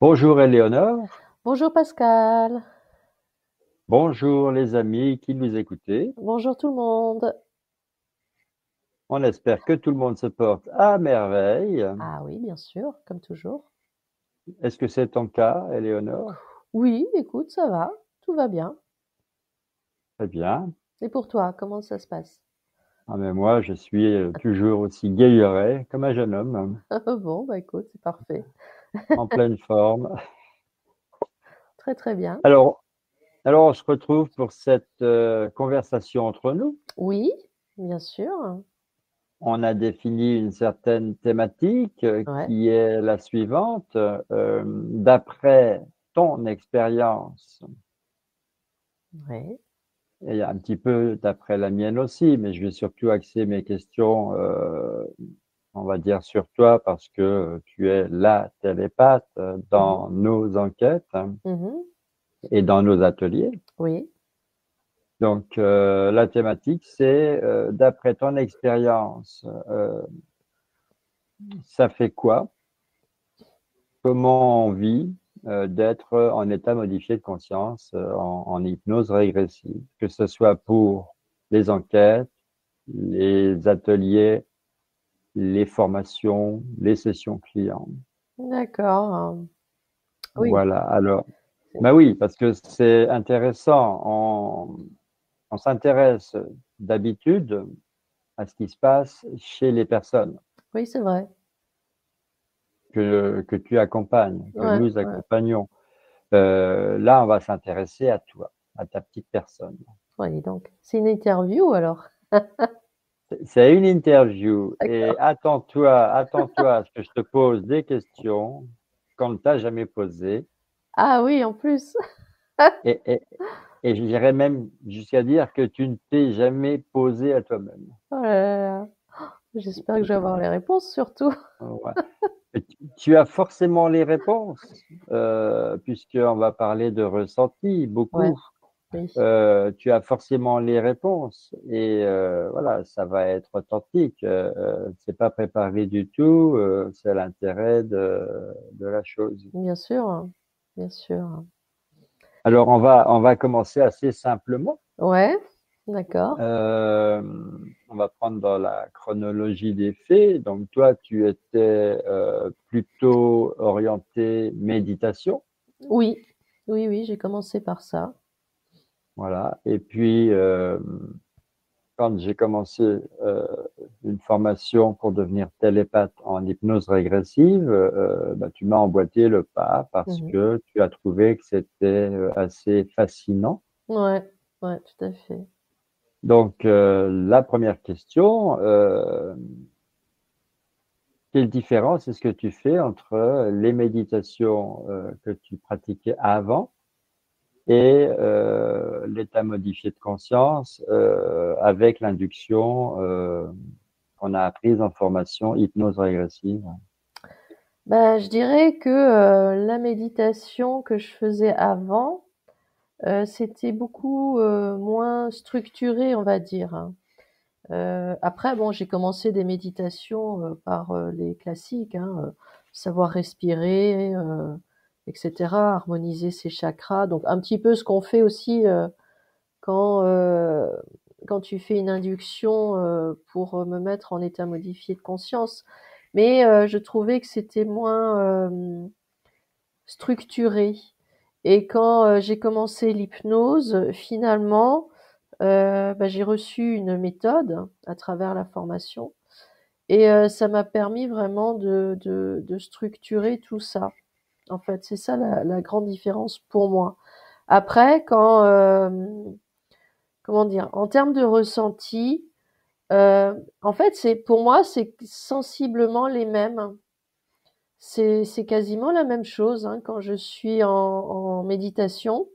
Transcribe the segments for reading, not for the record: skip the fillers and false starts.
Bonjour Éléonore, Bonjour Pascal, bonjour les amis qui nous écoutez. bonjour tout le monde. On espère que tout le monde se porte à merveille. Ah oui, bien sûr, comme toujours. Est-ce que c'est ton cas, Éléonore? Oui, écoute, ça va, tout va bien. Très bien. Et pour toi, comment ça se passe? Ah, mais moi, je suis toujours aussi guilleret comme un jeune homme, Bon, bah écoute, c'est parfait. en pleine forme. Très très bien. Alors, alors, on se retrouve pour cette conversation entre nous. Oui, bien sûr. On a défini une certaine thématique Ouais, qui est la suivante. D'après ton expérience, ouais. et un petit peu d'après la mienne aussi, mais je vais surtout axer mes questions, on va dire, sur toi parce que tu es la télépathe Mhm, dans nos enquêtes mhm. et dans nos ateliers. Oui. Donc, la thématique, c'est, d'après ton expérience, ça fait quoi? Comment on vit d'être en état modifié de conscience en hypnose régressive, que ce soit pour les enquêtes, les ateliers, les formations, les sessions clients. D'accord. Oui. Voilà. Alors, c'est- bah oui, parce que c'est intéressant. On s'intéresse d'habitude à ce qui se passe chez les personnes Oui, c'est vrai. que tu accompagnes, que Ouais, nous ouais. accompagnons. Là, on va s'intéresser à toi, à ta petite personne. Ouais, dis donc. C'est une interview alors. C'est une interview et D'accord. attends-toi à ce que je te pose des questions qu'on ne t'a jamais posées. Ah oui, en plus. Et, et, et je dirais même jusqu'à dire que tu ne t'es jamais posé à toi-même. Oh là là là. J'espère que je vais avoir les réponses surtout. Ouais. Et tu as forcément les réponses, puisqu'on va parler de ressenti Ouais, beaucoup. oui. Tu as forcément les réponses et voilà, ça va être authentique. C'est pas préparé du tout, c'est l'intérêt de la chose. Bien sûr, bien sûr. Alors on va commencer assez simplement. Ouais, d'accord. Euh, on va prendre dans la chronologie des faits. Donc toi, tu étais plutôt orienté méditation, Oui, oui, oui, j'ai commencé par ça. voilà. Et puis quand j'ai commencé une formation pour devenir télépathe en hypnose régressive, bah, tu m'as emboîté le pas parce Mhm. que tu as trouvé que c'était assez fascinant. Ouais, ouais, tout à fait. Donc la première question, quelle différence est-ce que tu fais entre les méditations que tu pratiquais avant et l'état modifié de conscience avec l'induction qu'on a apprise en formation hypnose régressive? Bah, je dirais que la méditation que je faisais avant, c'était beaucoup moins structuré, on va dire, hein. Après, bon, j'ai commencé des méditations par les classiques, hein, savoir respirer, etc., harmoniser ses chakras. Donc, un petit peu ce qu'on fait aussi quand, quand tu fais une induction pour me mettre en état modifié de conscience. Mais je trouvais que c'était moins structuré. Et quand j'ai commencé l'hypnose, finalement, bah, j'ai reçu une méthode à travers la formation et ça m'a permis vraiment de structurer tout ça. En fait, c'est ça la grande différence pour moi. Après, quand, comment dire, en termes de ressenti, en fait, c'est pour moi, c'est sensiblement les mêmes. C'est quasiment la même chose hein, quand je suis en méditation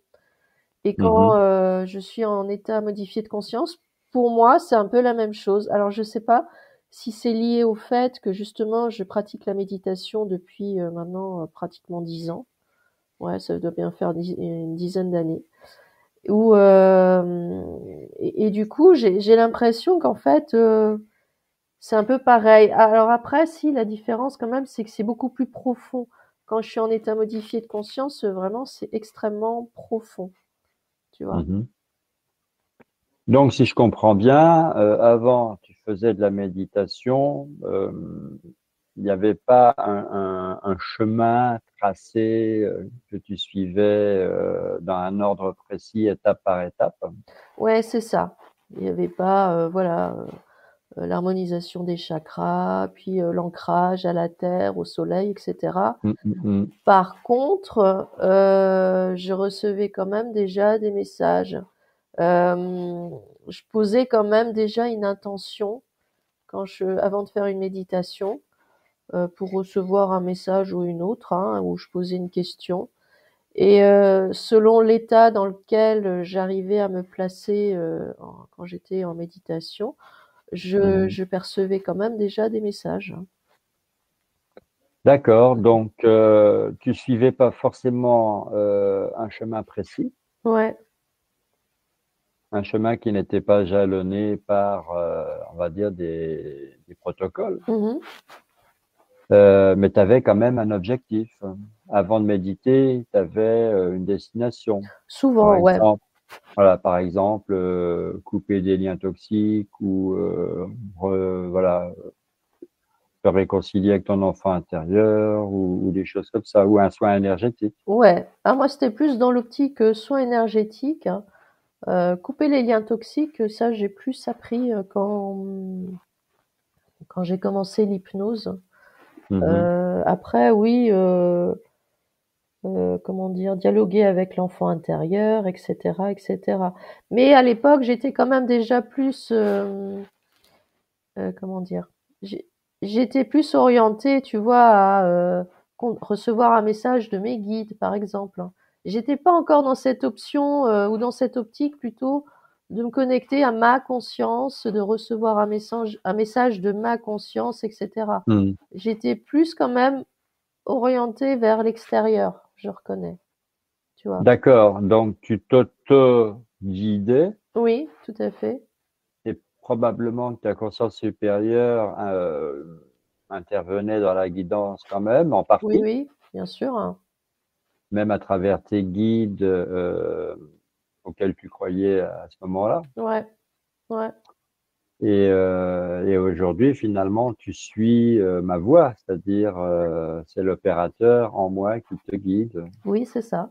et quand Mhm. je suis en état modifié de conscience. Pour moi, c'est un peu la même chose. Alors, je sais pas si c'est lié au fait que justement, je pratique la méditation depuis maintenant pratiquement 10 ans. Ouais, ça doit bien faire une dizaine d'années. Ou et du coup, j'ai l'impression qu'en fait, c'est un peu pareil. Alors après, si la différence quand même, c'est que c'est beaucoup plus profond quand je suis en état modifié de conscience, vraiment, c'est extrêmement profond, tu vois. Mhm. Donc, si je comprends bien, avant, tu faisais de la méditation, il n'y avait pas un chemin tracé que tu suivais dans un ordre précis, étape par étape. Ouais, c'est ça. Il n'y avait pas, voilà, l'harmonisation des chakras, puis l'ancrage à la terre, au soleil, etc. Mm, mm, mm. Par contre, je recevais quand même déjà des messages. Euh, je posais quand même déjà une intention avant de faire une méditation, pour recevoir un message ou une autre, hein, où je posais une question. Et selon l'état dans lequel j'arrivais à me placer quand j'étais en méditation, Mhm. je percevais quand même déjà des messages. D'accord. Donc, tu suivais pas forcément un chemin précis, Ouais. un chemin qui n'était pas jalonné par, on va dire, des protocoles. Mhm. Mais tu avais quand même un objectif. Avant de méditer, tu avais une destination. Par Souvent, ouais. exemple, voilà, par exemple, couper des liens toxiques ou voilà, te réconcilier avec ton enfant intérieur ou des choses comme ça, ou un soin énergétique. Ouais. Ah, moi, c'était plus dans l'optique soin énergétique, hein. Couper les liens toxiques, ça, j'ai plus appris quand j'ai commencé l'hypnose. Mhm. Après, oui, comment dire, dialoguer avec l'enfant intérieur, etc., etc. Mais à l'époque, j'étais quand même déjà plus, comment dire, j'ai- j'étais plus orientée, tu vois, à recevoir un message de mes guides, par exemple. J'étais pas encore dans cette option ou dans cette optique plutôt de me connecter à ma conscience, de recevoir un message de ma conscience, etc. Mhm. J'étais plus quand même orientée vers l'extérieur, je reconnais, tu vois. D'accord. Donc, tu t'auto-guidais Oui, tout à fait. et probablement que ta conscience supérieure intervenait dans la guidance quand même, en Oui, partie, oui, bien sûr, hein. même à travers tes guides auxquels tu croyais à ce moment-là. Ouais, ouais. Et aujourd'hui, finalement, tu suis ma voix, c'est-à-dire c'est l'opérateur en moi qui te guide. Oui, c'est ça.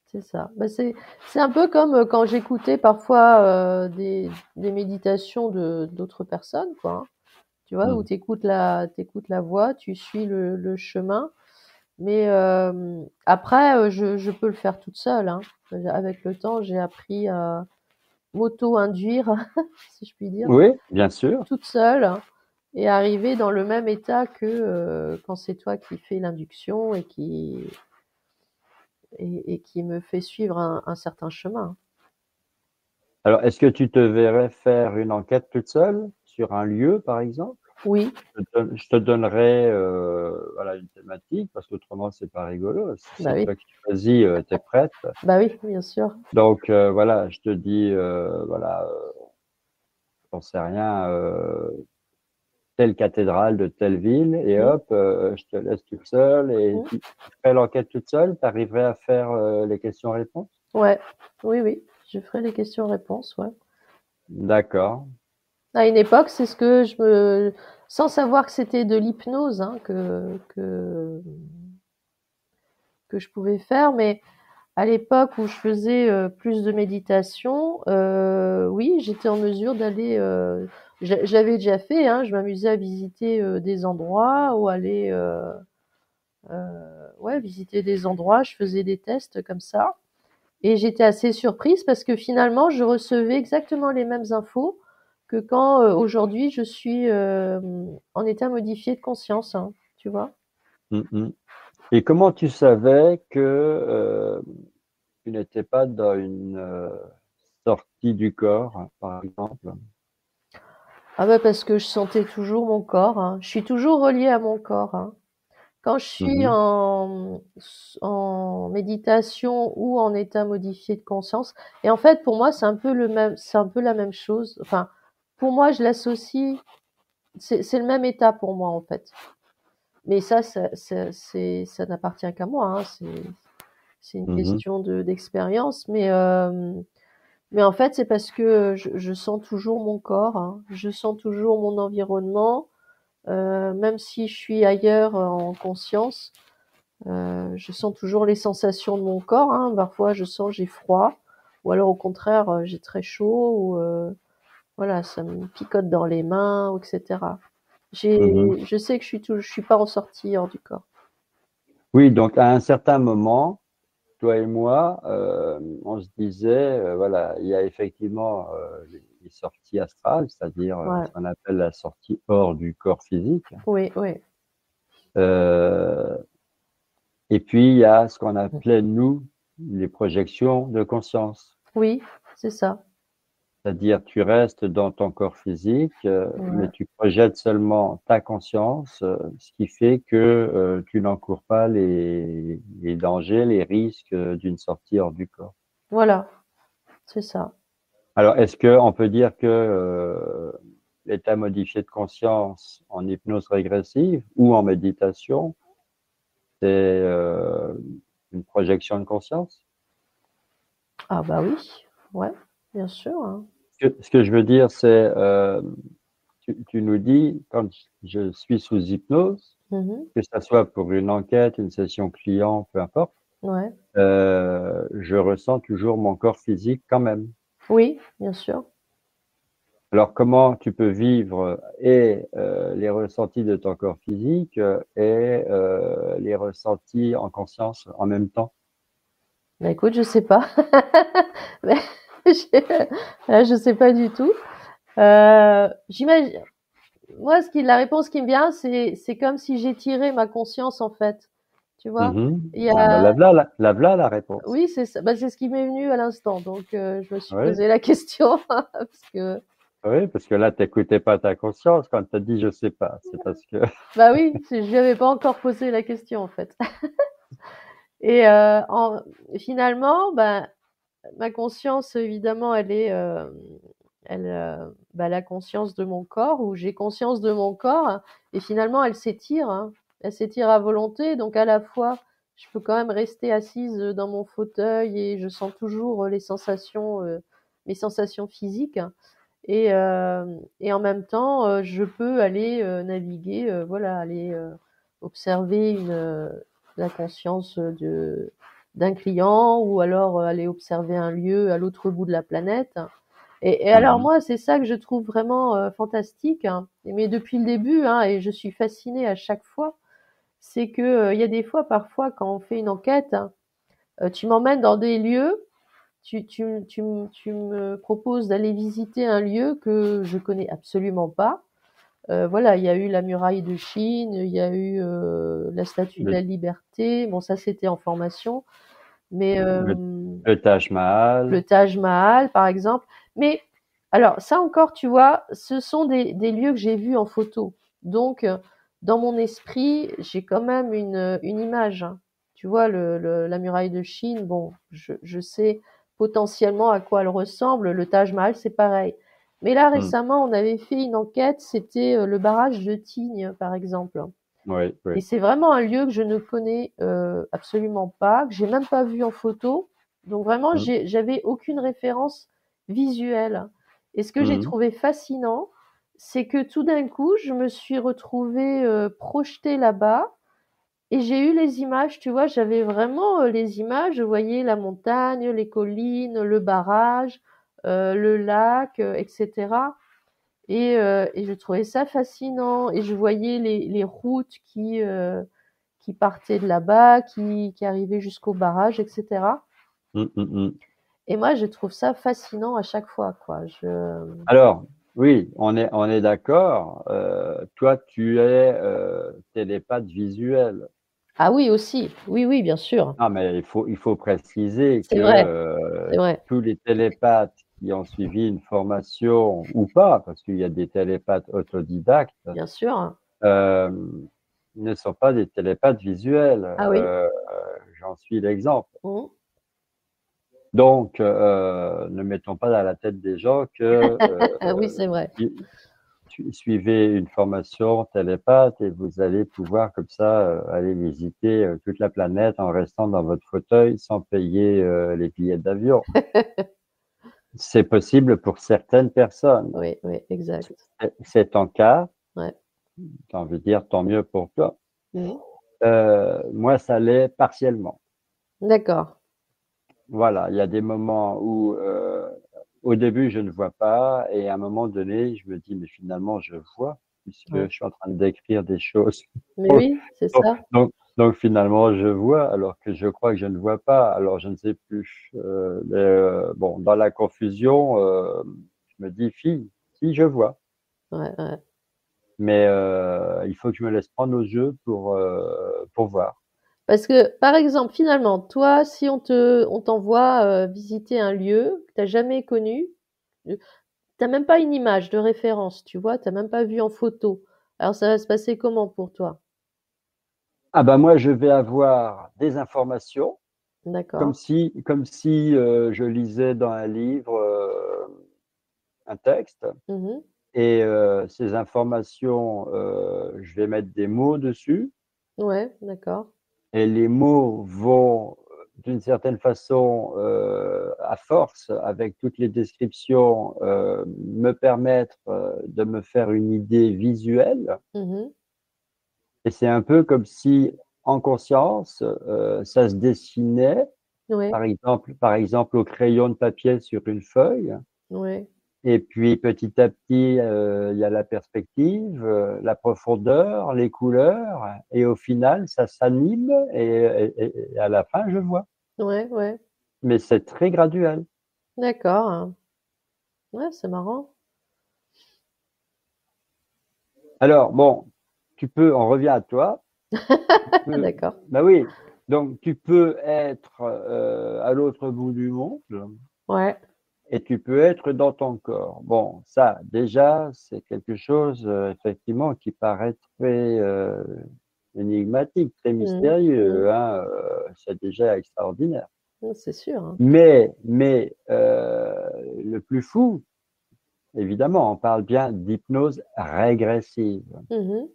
C'est ça. Bah, c'est un peu comme quand j'écoutais parfois des méditations de d'autres personnes, quoi, hein. Tu vois, où Hmm. t'écoutes la voix, tu suis le chemin. Mais après, je peux le faire toute seule, hein. Avec le temps, j'ai appris à m'auto-induire, si je puis dire, Oui, bien sûr. toute seule, hein, et arriver dans le même état que quand c'est toi qui fais l'induction et qui me fait suivre un certain chemin. Alors, est-ce que tu te verrais faire une enquête toute seule sur un lieu, par exemple? Oui, Je te donnerai voilà, une thématique, parce qu'autrement, c'est pas rigolo. Si bah c'est oui, toi qui choisis, tu es prête. bah oui, bien sûr. Donc, voilà, je te dis, voilà, j'en sais rien, telle cathédrale de telle ville, et Mmh, hop, je te laisse toute seule, et mmh. tu ferais l'enquête toute seule, tu arriverais à faire les questions-réponses? Ouais, oui, oui, je ferai les questions-réponses, ouais. D'accord. À une époque, c'est ce que sans savoir que c'était de l'hypnose, hein, que je pouvais faire, mais à l'époque où je faisais plus de méditation, oui, j'étais en mesure d'aller. J'avais déjà fait, hein, je m'amusais à visiter des endroits ou aller, ouais, visiter des endroits. Je faisais des tests comme ça. Et j'étais assez surprise parce que finalement, je recevais exactement les mêmes infos que quand aujourd'hui je suis en état modifié de conscience, hein, tu vois. Mm, mm. Et comment tu savais que tu n'étais pas dans une sortie du corps, par exemple? Ah bah parce que je sentais toujours mon corps, hein. Je suis toujours reliée à mon corps, hein. Quand je suis Mhm. en méditation ou en état modifié de conscience, et en fait pour moi c'est un peu la même chose. Enfin, pour moi je l'associe, c'est le même état pour moi en fait. Mais ça n'appartient qu'à moi, hein. C'est une Mhm, question d'expérience. Mais en fait, c'est parce que je sens toujours mon corps, hein. Je sens toujours mon environnement, même si je suis ailleurs en conscience. Je sens toujours les sensations de mon corps, hein. Parfois, je sens j'ai froid, ou alors au contraire, j'ai très chaud, ou voilà, ça me picote dans les mains, etc. mhm. Je sais que je suis pas ressortie hors du corps. Oui, donc à un certain moment, toi et moi, on se disait, voilà, il y a effectivement les sorties astrales, c'est-à-dire Ouais. ce qu'on appelle la sortie hors du corps physique. Oui, oui. Euh, et puis, il y a ce qu'on appelait, nous, les projections de conscience. Oui, c'est ça. C'est-à-dire, tu restes dans ton corps physique, mais Ouais. tu projettes seulement ta conscience, ce qui fait que tu n'encours pas les dangers, les risques d'une sortie hors du corps. Voilà, c'est ça. Alors, est-ce qu'on peut dire que l'état modifié de conscience en hypnose régressive ou en méditation, c'est une projection de conscience? Ah bah oui, ouais, bien sûr, hein. Ce que je veux dire, c'est, tu nous dis, quand je suis sous hypnose, Mhm. que ce soit pour une enquête, une session client, peu importe, Ouais. je ressens toujours mon corps physique quand même. Oui, bien sûr. Alors, comment tu peux vivre et les ressentis de ton corps physique et les ressentis en conscience en même temps? Bah écoute, je sais pas. Mais là, je sais pas du tout. J'imagine, moi, la réponse qui me vient, c'est comme si j'étirais ma conscience, en fait. Tu vois? Mhm. Il y Ah ben, a, la voilà la réponse. oui, c'est ça. Bah, c'est ce qui m'est venu à l'instant. Donc, je me suis Oui, posé la question parce que, oui, parce que là, t'écoutais pas ta conscience quand tu as dit je sais pas. C'est parce que. bah oui, je lui avais pas encore posé la question, en fait. Et finalement, bah, ma conscience, évidemment, bah, la conscience de mon corps, ou j'ai conscience de mon corps, et finalement, elle s'étire, hein. Elle s'étire à volonté, donc à la fois, je peux quand même rester assise dans mon fauteuil et je sens toujours mes sensations physiques. Et en même temps, je peux aller naviguer, voilà, aller observer la conscience d'un client, ou alors aller observer un lieu à l'autre bout de la planète. Et alors Mhm. moi, c'est ça que je trouve vraiment fantastique, hein. Mais depuis le début, hein, et je suis fascinée à chaque fois, c'est que il y a des fois, parfois, quand on fait une enquête, hein, tu m'emmènes dans des lieux, tu me proposes d'aller visiter un lieu que je connais absolument pas. Voilà, il y a eu la muraille de Chine, il y a eu la Statue de Le, la Liberté. Bon, ça c'était en formation, mais le, le Taj le Mahal. Taj Mahal, par exemple. Mais alors, ça encore, tu vois, ce sont des lieux que j'ai vus en photo. Donc, dans mon esprit, j'ai quand même une image, hein. Tu vois, la muraille de Chine, bon, je sais potentiellement à quoi elle ressemble. Le Taj Mahal, c'est pareil. Mais là, Hmm. récemment, on avait fait une enquête, c'était le barrage de Tignes, par exemple. Oui, Et oui. c'est vraiment un lieu que je ne connais absolument pas, que j'ai même pas vu en photo. Donc vraiment, Hmm. j'avais aucune référence visuelle. Et ce que j'ai Hmm. trouvé fascinant, c'est que tout d'un coup, je me suis retrouvée projetée là-bas, et j'ai eu les images, tu vois, j'avais vraiment les images, je voyais la montagne, les collines, le barrage, le lac, etc. Et je trouvais ça fascinant. Et je voyais les routes qui partaient de là-bas, qui arrivaient jusqu'au barrage, etc. Hmm, hmm, hmm. Et moi, je trouve ça fascinant à chaque fois, quoi. Alors, oui, on est d'accord. Toi, tu es télépathe visuel. Ah oui, aussi. Oui, oui, bien sûr. Ah, mais il faut préciser que C'est vrai, c'est vrai. tous les télépathes qui ont suivi une formation ou pas, parce qu'il y a des télépathes autodidactes, Bien sûr. euh, ne sont pas des télépathes visuels. Ah oui. J'en suis l'exemple. Mhm. Donc, ne mettons pas dans la tête des gens que Ah oui, c'est vrai. suivez une formation télépathe et vous allez pouvoir comme ça aller visiter toute la planète en restant dans votre fauteuil sans payer les billets d'avion. C'est possible pour certaines personnes. Oui, oui, exact. C'est ton cas. Ouais. J'ai envie de dire tant mieux pour toi. Mhm. Moi, ça l'est partiellement. D'accord. Voilà, il y a des moments où, au début, je ne vois pas, et à un moment donné, je me dis, mais finalement, je vois, puisque Ouais. je suis en train de décrire des choses. Mais oui, c'est Donc, ça. donc, finalement, je vois, alors que je crois que je ne vois pas. Alors, je ne sais plus. Mais, bon, dans la confusion, je me dis, si, je vois. Ouais, ouais. Mais il faut que je me laisse prendre au jeu pour voir. Parce que, par exemple, finalement, toi, si on t'envoie visiter un lieu que t'as jamais connu, t'as même pas une image de référence, tu vois, t'as même pas vu en photo. Alors, ça va se passer comment pour toi? Ah ben moi, je vais avoir des informations, D'accord. comme si je lisais dans un livre un texte, Mhm. et ces informations, je vais mettre des mots dessus, Ouais, d'accord. et les mots vont, d'une certaine façon, à force, avec toutes les descriptions, me permettre de me faire une idée visuelle. Mhm. Et c'est un peu comme si, en conscience, ça se dessinait, Ouais, par exemple, au crayon de papier sur une feuille. ouais, Et puis, petit à petit, il y a la perspective, la profondeur, les couleurs. Et au final, ça s'anime et à la fin, je vois. ouais, ouais. Mais c'est très graduel. D'accord. Ouais, c'est marrant. Alors, bon, on revient à toi. D'accord. Bah oui. Donc, tu peux être à l'autre bout du monde. Ouais. Et tu peux être dans ton corps. Bon, ça, déjà, c'est quelque chose, effectivement, qui paraît très énigmatique, très Mhm. Mhm. mystérieux, hein, c'est déjà extraordinaire. C'est sûr, hein. Mais le plus fou, évidemment, on parle bien d'hypnose régressive. Mhm.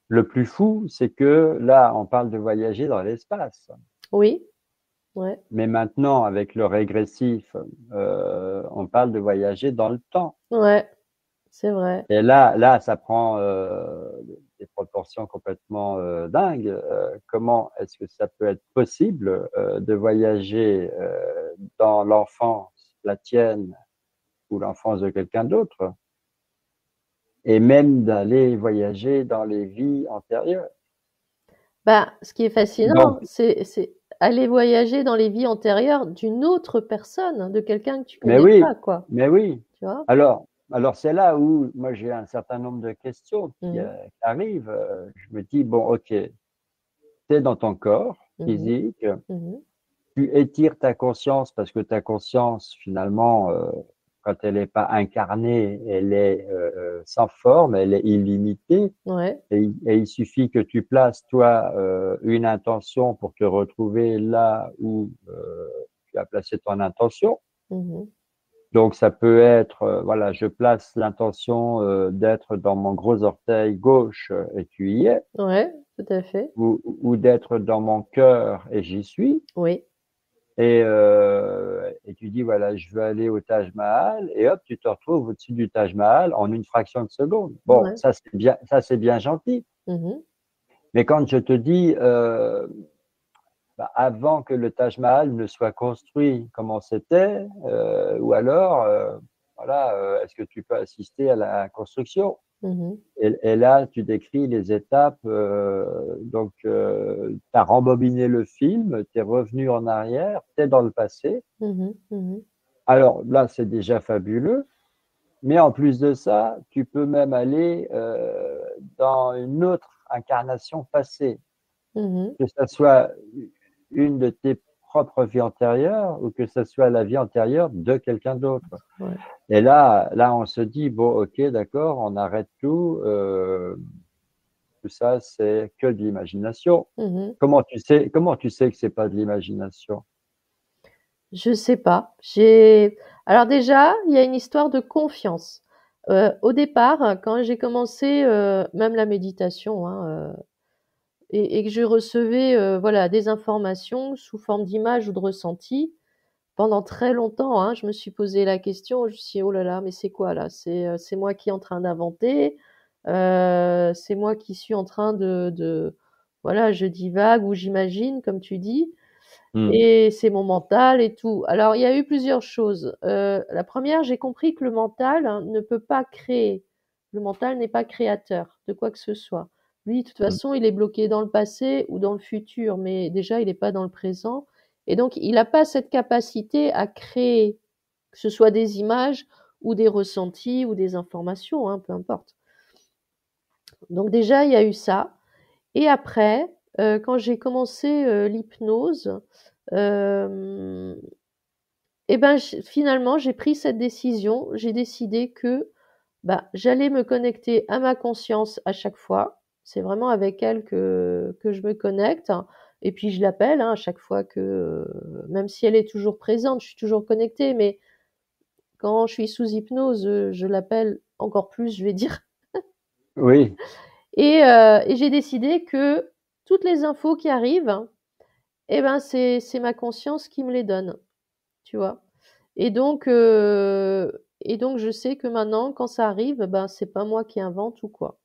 Le plus fou, c'est que là, on parle de voyager dans l'espace. Oui, ouais. Mais maintenant, avec le régressif, on parle de voyager dans le temps. Ouais, c'est vrai. Et là, ça prend des proportions complètement dingues. Comment est-ce que ça peut être possible de voyager dans l'enfance, la tienne ou l'enfance de quelqu'un d'autre, et même d'aller voyager dans les vies antérieures? Bah, ce qui est fascinant, Donc, c'est aller voyager dans les vies antérieures d'une autre personne, de quelqu'un que tu mais connais oui, pas, quoi. mais oui. Tu vois? Alors c'est là où moi j'ai un certain nombre de questions Mhm. qui arrivent. Je me dis, bon, ok, tu es dans ton corps Mhm. physique, Mhm. tu étires ta conscience parce que ta conscience, finalement, quand elle n'est pas incarnée, elle est sans forme, elle est illimitée. Ouais. Et il suffit que tu places, toi, une intention pour te retrouver là où tu as placé ton intention. Mhm. Donc, ça peut être, voilà, je place l'intention d'être dans mon gros orteil gauche et tu y es, Ouais, tout à fait. ou d'être dans mon cœur et j'y suis. Oui. Et tu dis, voilà, je veux aller au Taj Mahal, et hop, tu te retrouves au-dessus du Taj Mahal en une fraction de seconde. Bon, Ouais. ça c'est bien gentil. Mhm. Mais quand je te dis, bah, avant que le Taj Mahal ne soit construit, comment c'était, ou alors, voilà, est-ce que tu peux assister à la construction? Mhm. Et là, tu décris les étapes. Donc, tu as rembobiné le film, tu es revenu en arrière, tu es dans le passé. Mhm. Mhm. Alors là, c'est déjà fabuleux. Mais en plus de ça, tu peux même aller dans une autre incarnation passée, Mhm. que ce soit une de tes propres vies antérieures ou que ce soit la vie antérieure de quelqu'un d'autre. Ouais. Et là, on se dit, bon, ok, d'accord, on arrête tout. Tout ça, c'est que de l'imagination. Mhm. Comment tu sais que c'est pas de l'imagination? Je sais pas. J'ai Alors déjà, il y a une histoire de confiance. Au départ, quand j'ai commencé, même la méditation, hein, et que je recevais, voilà, des informations sous forme d'images ou de ressentis, pendant très longtemps, hein, je me suis posé la question, je me suis dit: «Oh là là, mais c'est quoi là? C'est moi qui est en train d'inventer? C'est moi qui suis en train de voilà, je divague ou j'imagine», comme tu dis, Mmh. et c'est mon mental et tout. Alors il y a eu plusieurs choses. La première, j'ai compris que le mental, hein, ne peut pas créer. Le mental n'est pas créateur de quoi que ce soit. Lui, de toute Mmh. façon, il est bloqué dans le passé ou dans le futur, mais déjà, il n'est pas dans le présent, et donc il n'a pas cette capacité à créer, que ce soit des images ou des ressentis ou des informations, hein, peu importe. Donc déjà, il y a eu ça. Et après, quand j'ai commencé, l'hypnose, hem et ben, finalement, j'ai pris cette décision. J'ai décidé que, bah, j'allais me connecter à ma conscience à chaque fois. C'est vraiment avec elle que je me connecte, et puis je l'appelle, hein, à chaque fois que, même si elle est toujours présente, je suis toujours connectée, mais quand je suis sous hypnose, je l'appelle encore plus, je vais dire. Oui, Et j'ai décidé que toutes les infos qui arrivent, eh ben, c'est ma conscience qui me les donne, tu vois? Et donc je sais que maintenant quand ça arrive, ben, c'est pas moi qui invente ou quoi.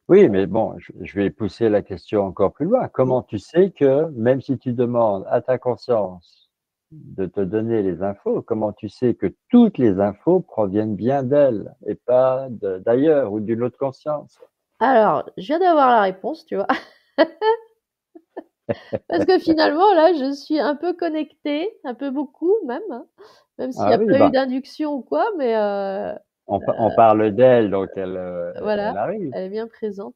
oui, mais bon, je vais pousser la question encore plus loin. Mmh. Comment tu sais que même si tu demandes à ta conscience de te donner les infos, comment tu sais que toutes les infos proviennent bien d'elle et pas d'ailleurs ou d'une autre conscience? Alors, je viens d'avoir la réponse, tu vois? Parce que finalement là, je suis un peu connectée, un peu beaucoup même, hein, même s'il y Ah a oui, pas eu bah, d'induction ou quoi, mais on parle d'elle, donc elle voilà, arrive. elle est bien présente.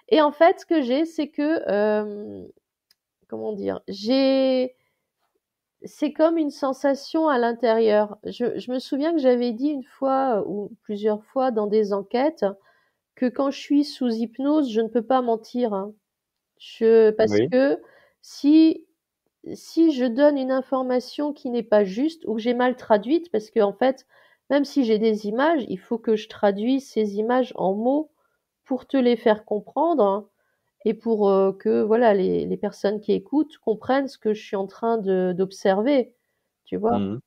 Et en fait, ce que j'ai, c'est que, comment dire? C'est comme une sensation à l'intérieur. Je me souviens que j'avais dit une fois, ou plusieurs fois dans des enquêtes, que quand je suis sous hypnose, je ne peux pas mentir, hein. Parce Oui. que si si je donne une information qui n'est pas juste ou que j'ai mal traduite, parce que en fait, même si j'ai des images, il faut que je traduise ces images en mots pour te les faire comprendre, hein, et pour, que voilà les personnes qui écoutent comprennent ce que je suis en train de d'observer, tu vois? Mmh.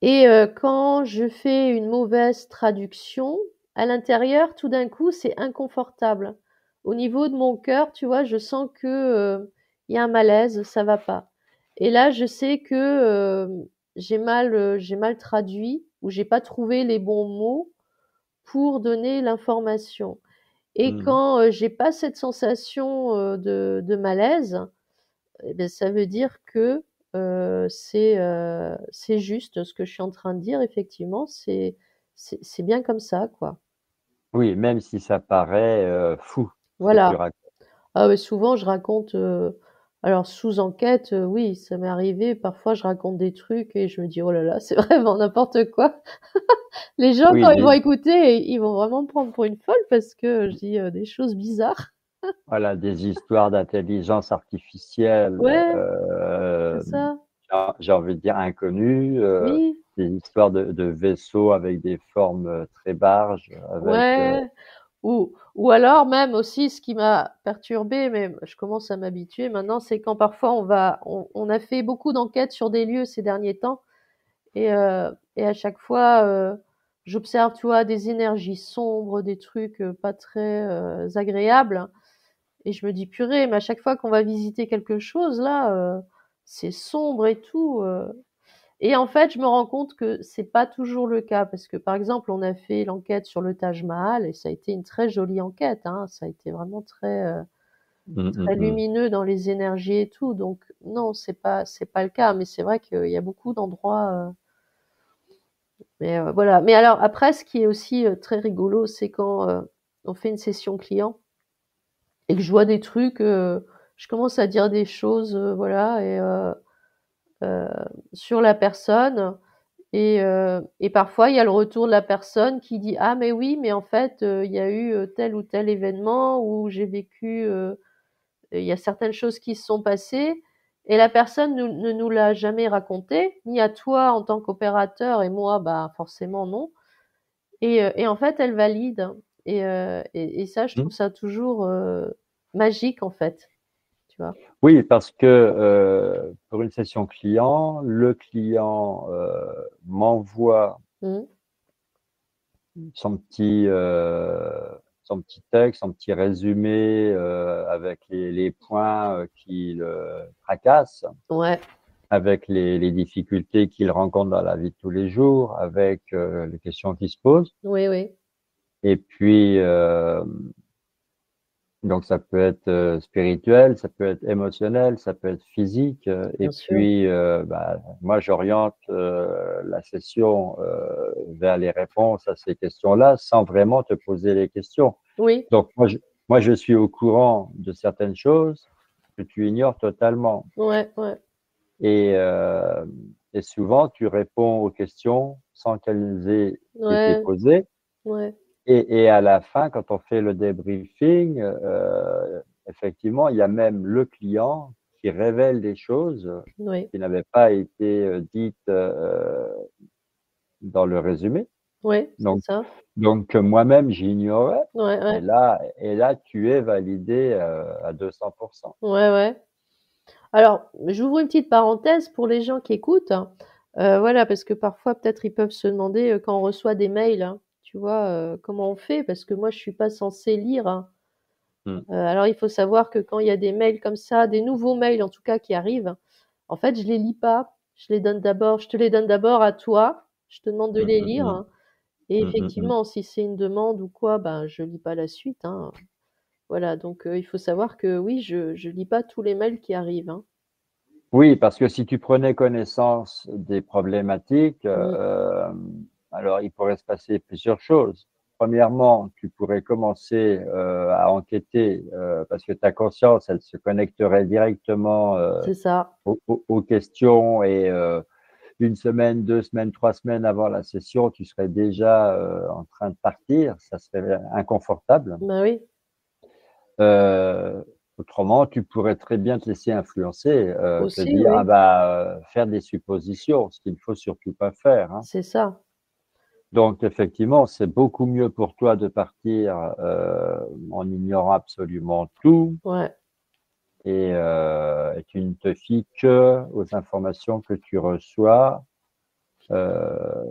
Et quand je fais une mauvaise traduction, à l'intérieur, tout d'un coup, c'est inconfortable. Au niveau de mon cœur, tu vois, je sens que, il y a un malaise, ça va pas. Et là, je sais que, j'ai mal traduit ou j'ai pas trouvé les bons mots pour donner l'information. Et Mmh. quand, j'ai pas cette sensation, de malaise, et beh, ça veut dire que, c'est juste ce que je suis en train de dire effectivement, c'est bien comme ça, quoi. Oui, même si ça paraît, fou, ce que tu Voilà. racontes. Ah ouais, souvent je raconte, alors sous enquête, oui, ça m'est arrivé, parfois je raconte des trucs et je me dis: «Oh là là, c'est vraiment n'importe quoi». Les gens Oui, quand ils vont des écouter, ils vont vraiment me prendre pour une folle parce que je dis, des choses bizarres. voilà, des histoires d'intelligence artificielle, Ouais, c'est ça. j'ai envie de dire inconnues, Oui. des histoires de vaisseaux avec des formes, très barges, avec, Ouais. Ou alors même aussi ce qui m'a perturbée, mais je commence à m'habituer maintenant, c'est quand parfois on a fait beaucoup d'enquêtes sur des lieux ces derniers temps, et à chaque fois, j'observe, tu vois, des énergies sombres, des trucs, pas très, agréables, et je me dis: «Purée, mais à chaque fois qu'on va visiter quelque chose là, c'est sombre et tout», et en fait, je me rends compte que c'est pas toujours le cas parce que, par exemple, on a fait l'enquête sur le Taj Mahal et ça a été une très jolie enquête, hein. Ça a été vraiment très, mmh, mmh très mh. lumineux dans les énergies et tout, donc non, c'est pas le cas, mais c'est vrai qu'il y a beaucoup d'endroits, mais voilà. Mais alors après, ce qui est aussi, très rigolo, c'est quand, on fait une session client et que je vois des trucs, je commence à dire des choses, voilà, heu, sur la personne. Et parfois, il y a le retour de la personne qui dit: «Ah mais oui, mais en fait, il y a eu, tel ou tel événement où j'ai vécu, il y a certaines choses qui se sont passées», et la personne ne nous l'a jamais raconté, ni à toi en tant qu'opérateur et moi, bah, forcément non. Et en fait, elle valide. Et ça, je Hmm. trouve ça toujours magique, en fait. Tu vois? Oui, parce que pour une session client, le client m'envoie Mmh. son petit, son petit texte, son petit résumé avec les points qui le tracassent, Ouais, avec les difficultés qu'il rencontre dans la vie de tous les jours, avec les questions qui se posent. oui, oui, Et puis, donc ça peut être spirituel, ça peut être émotionnel, ça peut être physique. Et bien sûr. puis, bah, moi, j'oriente la session vers les réponses à ces questions-là sans vraiment te poser les questions. Oui, Donc, moi, je suis au courant de certaines choses que tu ignores totalement. ouais, ouais, Et, euh, et souvent, tu réponds aux questions sans qu'elles aient été ouais, posées. ouais, Et à la fin, quand on fait le débriefing, effectivement, il y a même le client qui révèle des choses oui, qui n'avaient pas été dites dans le résumé. ouais, c'est Donc, ça. moi-même, j'ignorais. Ouais, ouais, Et là, tu es validé à 200%. ouais, ouais. Alors, j'ouvre une petite parenthèse pour les gens qui écoutent. Voilà, parce que parfois, peut-être, ils peuvent se demander, quand on reçoit des mails, hein, tu vois, comment on fait? Parce que moi, je suis pas censée lire, hein. Mm, Alors, il faut savoir que quand il y a des mails comme ça, des nouveaux mails, en tout cas, qui arrivent, en fait, je les lis pas. Je te les donne d'abord à toi. Je te demande de mm, les mm, lire, mm, hein. Et mm, mm, mm. effectivement, si c'est une demande ou quoi, ben, je lis pas la suite, hein. Voilà, donc il faut savoir que oui, je lis pas tous les mails qui arrivent, hein. Oui, parce que si tu prenais connaissance des problématiques, Mmh. alors il pourrait se passer plusieurs choses. Premièrement, tu pourrais commencer à enquêter parce que ta conscience, elle se connecterait directement C'est ça. aux questions et une semaine, 2 semaines, 3 semaines avant la session, tu serais déjà en train de partir. Ça serait inconfortable. Bah oui, Euh, Autrement, tu pourrais très bien te laisser influencer, te aussi, dire, ah oui, bah, faire des suppositions, ce qu'il ne faut surtout pas faire, hein. c'est ça. Donc, effectivement, c'est beaucoup mieux pour toi de partir en ignorant absolument tout Ouais, et tu ne te fies que aux informations que tu reçois euh,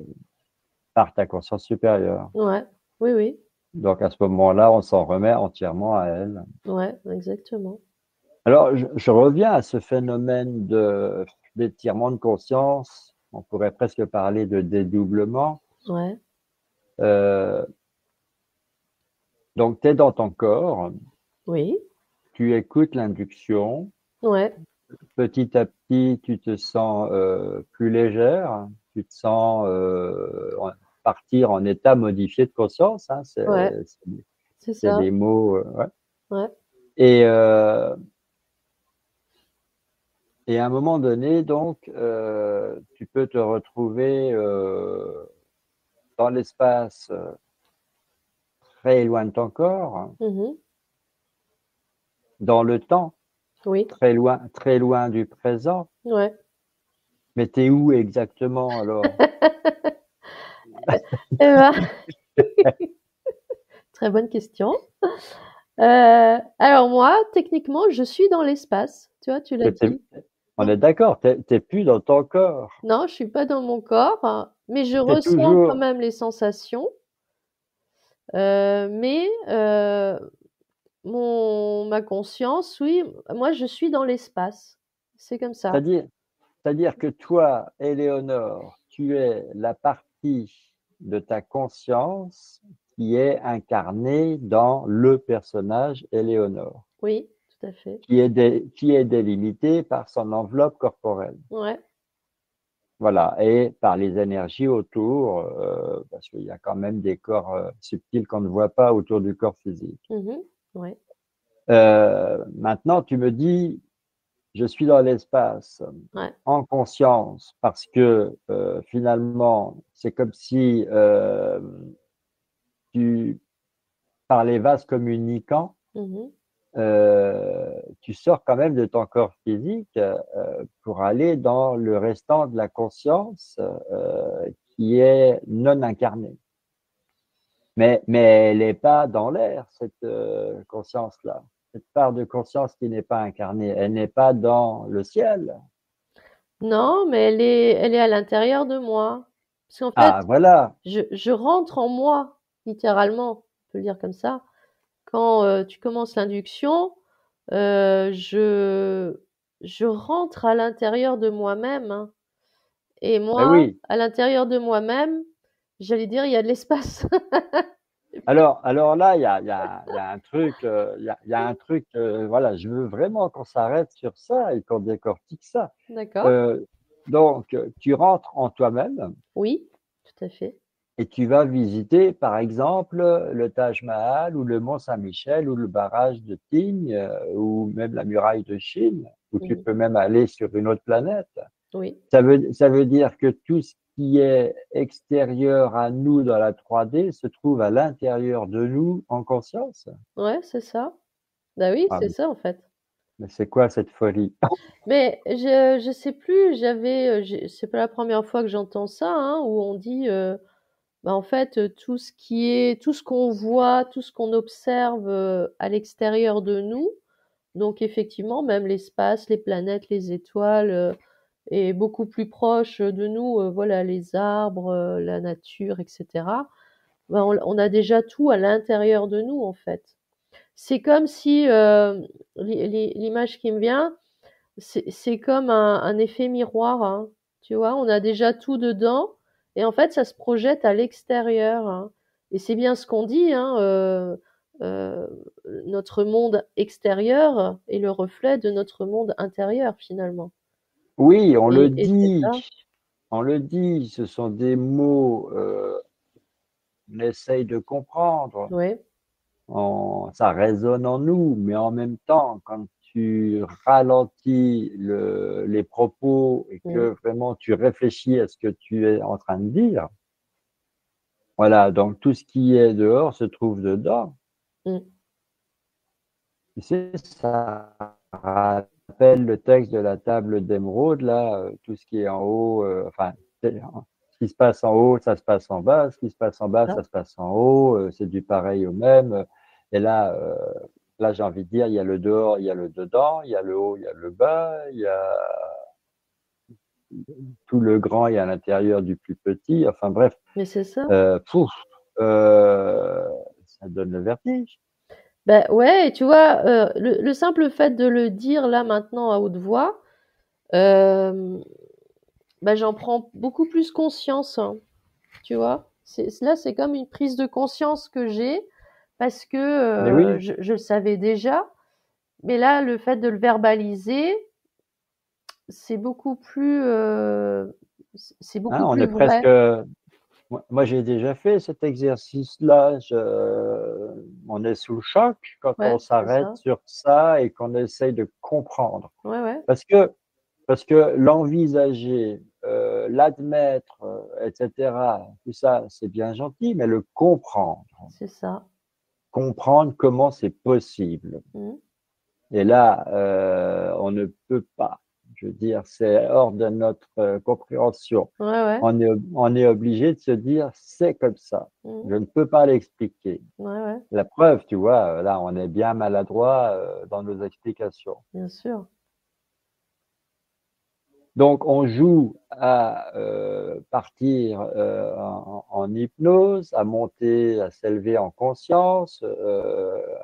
par ta conscience supérieure. ouais, oui, oui, Donc, à ce moment-là, on s'en remet entièrement à elle. ouais, exactement. Alors, je reviens à ce phénomène d'étirement de conscience. On pourrait presque parler de dédoublement. Ouais, Euh, donc, tu es dans ton corps, oui, tu écoutes l'induction. ouais, Petit à petit, tu te sens plus légère, tu te sens partir en état modifié de conscience, hein, ouais, c'est c'est ça. les mots. Ouais. Ouais. Et, euh, et à un moment donné, donc, tu peux te retrouver dans l'espace très loin de ton corps, Mmh. dans le temps, Oui, très loin du présent. ouais. Mais t'es où exactement alors? Eh ben, très bonne question. Alors moi, techniquement, je suis dans l'espace, tu vois? Tu l'as Mais dit. on Donc est d'accord, t'es plus dans ton corps. non, je suis pas dans mon corps, hein, mais je T'es ressens quand toujours, même les sensations, mais mon ma conscience, oui, moi, je suis dans l'espace. C'est comme ça. c'est-à-dire, c'est-à-dire que toi, Éléonore, tu es la partie de ta conscience qui est incarnée dans le personnage Éléonore, Oui, tout à fait. qui est délimité par son enveloppe corporelle. Ouais. Voilà, et par les énergies autour, parce qu'il y a quand même des corps subtils qu'on ne voit pas autour du corps physique. Mmh. Ouais. Maintenant, tu me dis, je suis dans l'espace Ouais. en conscience parce que finalement, c'est comme si tu, par les vases communicants, Mmh. tu sors quand même de ton corps physique pour aller dans le restant de la conscience qui est non incarnée. Mais elle n'est pas dans l'air, cette conscience-là. Cette part de conscience qui n'est pas incarnée, elle n'est pas dans le ciel. Non, mais elle est à l'intérieur de moi. Parce qu'en fait, Ah, voilà. je rentre en moi, littéralement, on peut le dire comme ça. Quand tu commences l'induction, je rentre à l'intérieur de moi-même, hein. Et Ben moi, oui. à l'intérieur de moi-même, j'allais dire, il y a de l'espace. Alors là, il y a un truc, il y a un truc, voilà, je veux vraiment qu'on s'arrête sur ça et qu'on décortique ça. D'accord. Euh, donc, tu rentres en toi-même Oui, tout à fait. et tu vas visiter, par exemple, le Taj Mahal ou le Mont Saint-Michel ou le barrage de Tignes ou même la muraille de Chine, ou tu Mmh. peux même aller sur une autre planète. Oui. Ça veut dire que tout ce qui est extérieur à nous dans la 3D se trouve à l'intérieur de nous en conscience. Ouais, c'est ça. Bah oui, Ah, c'est ça, en fait. mais c'est quoi cette folie? Mais je sais plus, c'est pas la première fois que j'entends ça, hein, où on dit, bah, en fait, tout ce qu'on voit, tout ce qu'on observe, à l'extérieur de nous, donc effectivement, même l'espace, les planètes, les étoiles, est beaucoup plus proche de nous, voilà, les arbres, la nature et cetera. Bah, on a déjà tout à l'intérieur de nous, en fait. C'est comme si, l'image qui me vient, c'est comme un effet miroir, hein, tu vois? On a déjà tout dedans et en fait, ça se projette à l'extérieur, hein, et c'est bien ce qu'on dit, hein, notre monde extérieur est le reflet de notre monde intérieur, finalement, Oui, et c'est ça. on le dit, ce sont des mots, on essaye de comprendre, Ouais. ça résonne en nous, mais en même temps, quand tu ralentis les propos et Mmh. que vraiment tu réfléchis à ce que tu es en train de dire, voilà, donc tout ce qui est dehors se trouve dedans. Mmh. Tu sais, ça rappelle le texte de la table d'émeraude, là, tout ce qui est en haut, enfin, ce qui se passe en haut, ça se passe en bas, ce qui se passe en bas, Ça. ça se passe en haut, c'est du pareil au même. Et là, là, j'ai envie de dire, il y a le dehors, il y a le dedans, il y a le haut, il y a le bas, il y a tout le grand, il y a l'intérieur du plus petit. Enfin bref, Mais c'est ça. pouf, euh, ça donne le vertige. Ben ouais, et tu vois, le simple fait de le dire là maintenant à haute voix, euh, bah, j'en prends beaucoup plus conscience, hein, tu vois. Là, c'est comme une prise de conscience que j'ai parce que Mais oui, je le savais déjà, mais là, le fait de le verbaliser, c'est beaucoup plus, c'est hein, beaucoup on est plus presque. vrai. Moi, j'ai déjà fait cet exercice-là. On est sous le choc quand on Ouais, c'est s'arrête ça. sur ça et qu'on essaye de comprendre. Ouais, ouais, Parce que, parce que l'envisager, l'admettre, etc., tout ça, c'est bien gentil, mais le comprendre, c'est ça. comprendre comment c'est possible. Mmh. Et là, on ne peut pas. Je veux dire, c'est hors de notre compréhension. Ouais, ouais. On est obligé de se dire, c'est comme ça. Mmh. Je ne peux pas l'expliquer. Ouais, ouais, La preuve, tu vois, là, on est bien maladroit dans nos explications. bien sûr. Donc, on joue à partir en hypnose, à monter, à s'élever en conscience,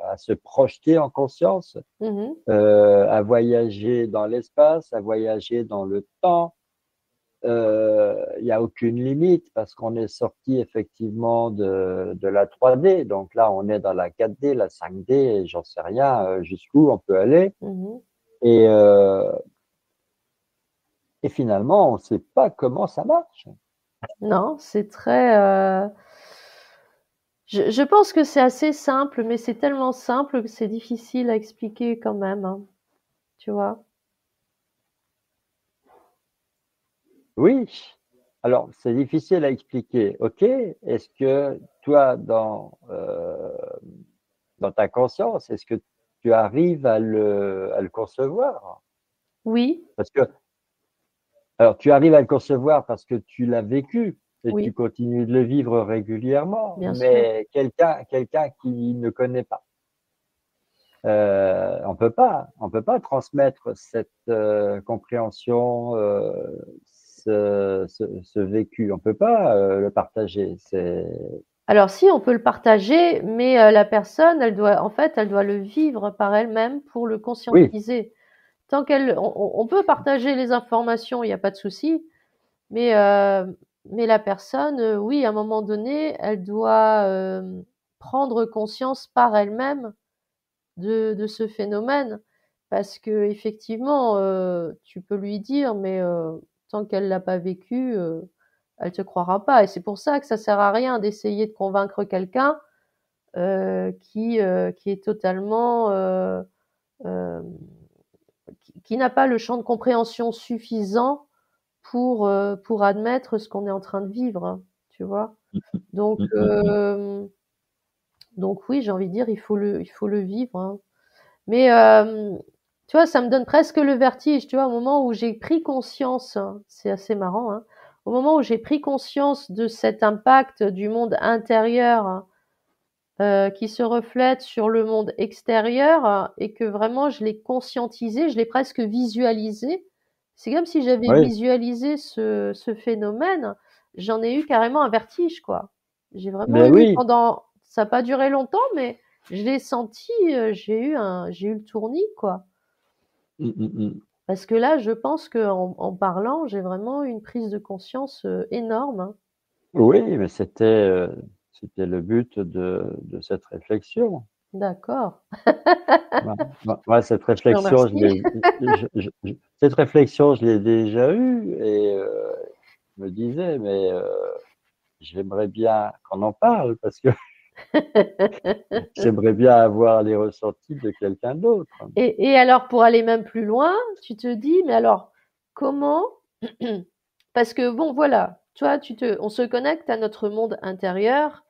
à se projeter en conscience, Mmh. à voyager dans l'espace, à voyager dans le temps. Il n'y a aucune limite parce qu'on est sorti effectivement de la 3D. Donc là, on est dans la 4D, la 5D, et j'en sais rien jusqu'où on peut aller. Mmh. Et, et finalement, on ne sait pas comment ça marche. Non, c'est très, je pense que c'est assez simple, mais c'est tellement simple que c'est difficile à expliquer quand même, hein, tu vois? Oui, alors c'est difficile à expliquer. OK, est-ce que toi, dans ta conscience, est-ce que tu arrives à le concevoir? Oui, Parce que, alors tu arrives à le concevoir parce que tu l'as vécu. et tu Oui, continues de le vivre régulièrement, bien sûr. mais quelqu'un qui ne connaît pas. On peut pas transmettre cette compréhension, ce vécu. On peut pas le partager. C'est Alors si, on peut le partager, mais la personne, elle doit, en fait, elle doit le vivre par elle-même pour le oui, conscientiser. Tant qu'elle, on peut partager les informations, il n'y a pas de souci, mais la personne, oui, à un moment donné, elle doit prendre conscience par elle-même de ce phénomène, parce que effectivement, tu peux lui dire, mais tant qu'elle l'a pas vécu, elle te croira pas. Et c'est pour ça que ça sert à rien d'essayer de convaincre quelqu'un qui est totalement euh, qui n'a pas le champ de compréhension suffisant pour admettre ce qu'on est en train de vivre, hein, tu vois. Donc, mm, mm, mm. euh, donc oui, j'ai envie de dire, il faut le vivre, hein. Mais tu vois, ça me donne presque le vertige, tu vois, au moment où j'ai pris conscience, hein, c'est assez marrant, hein, au moment où j'ai pris conscience de cet impact du monde intérieur qui se reflète sur le monde extérieur et que vraiment je l'ai conscientisé, je l'ai presque visualisé. C'est comme si j'avais Oui, visualisé ce phénomène. J'en ai eu carrément un vertige, quoi. J'ai vraiment mais eu oui. pendant, ça n'a pas duré longtemps, mais je l'ai senti, j'ai eu le tournis, quoi. Mm, mm, mm. Parce que là, je pense en parlant, j'ai vraiment eu une prise de conscience énorme, hein. Oui, mais c'était le but de cette réflexion. D'accord. Moi, cette Je te réflexion, remercie. cette réflexion, je l'ai déjà eue et je me disais, mais j'aimerais bien qu'on en parle parce que j'aimerais bien avoir les ressentis de quelqu'un d'autre. Et alors, pour aller même plus loin, tu te dis, mais alors, comment? Parce que bon, voilà, toi, on se connecte à notre monde intérieur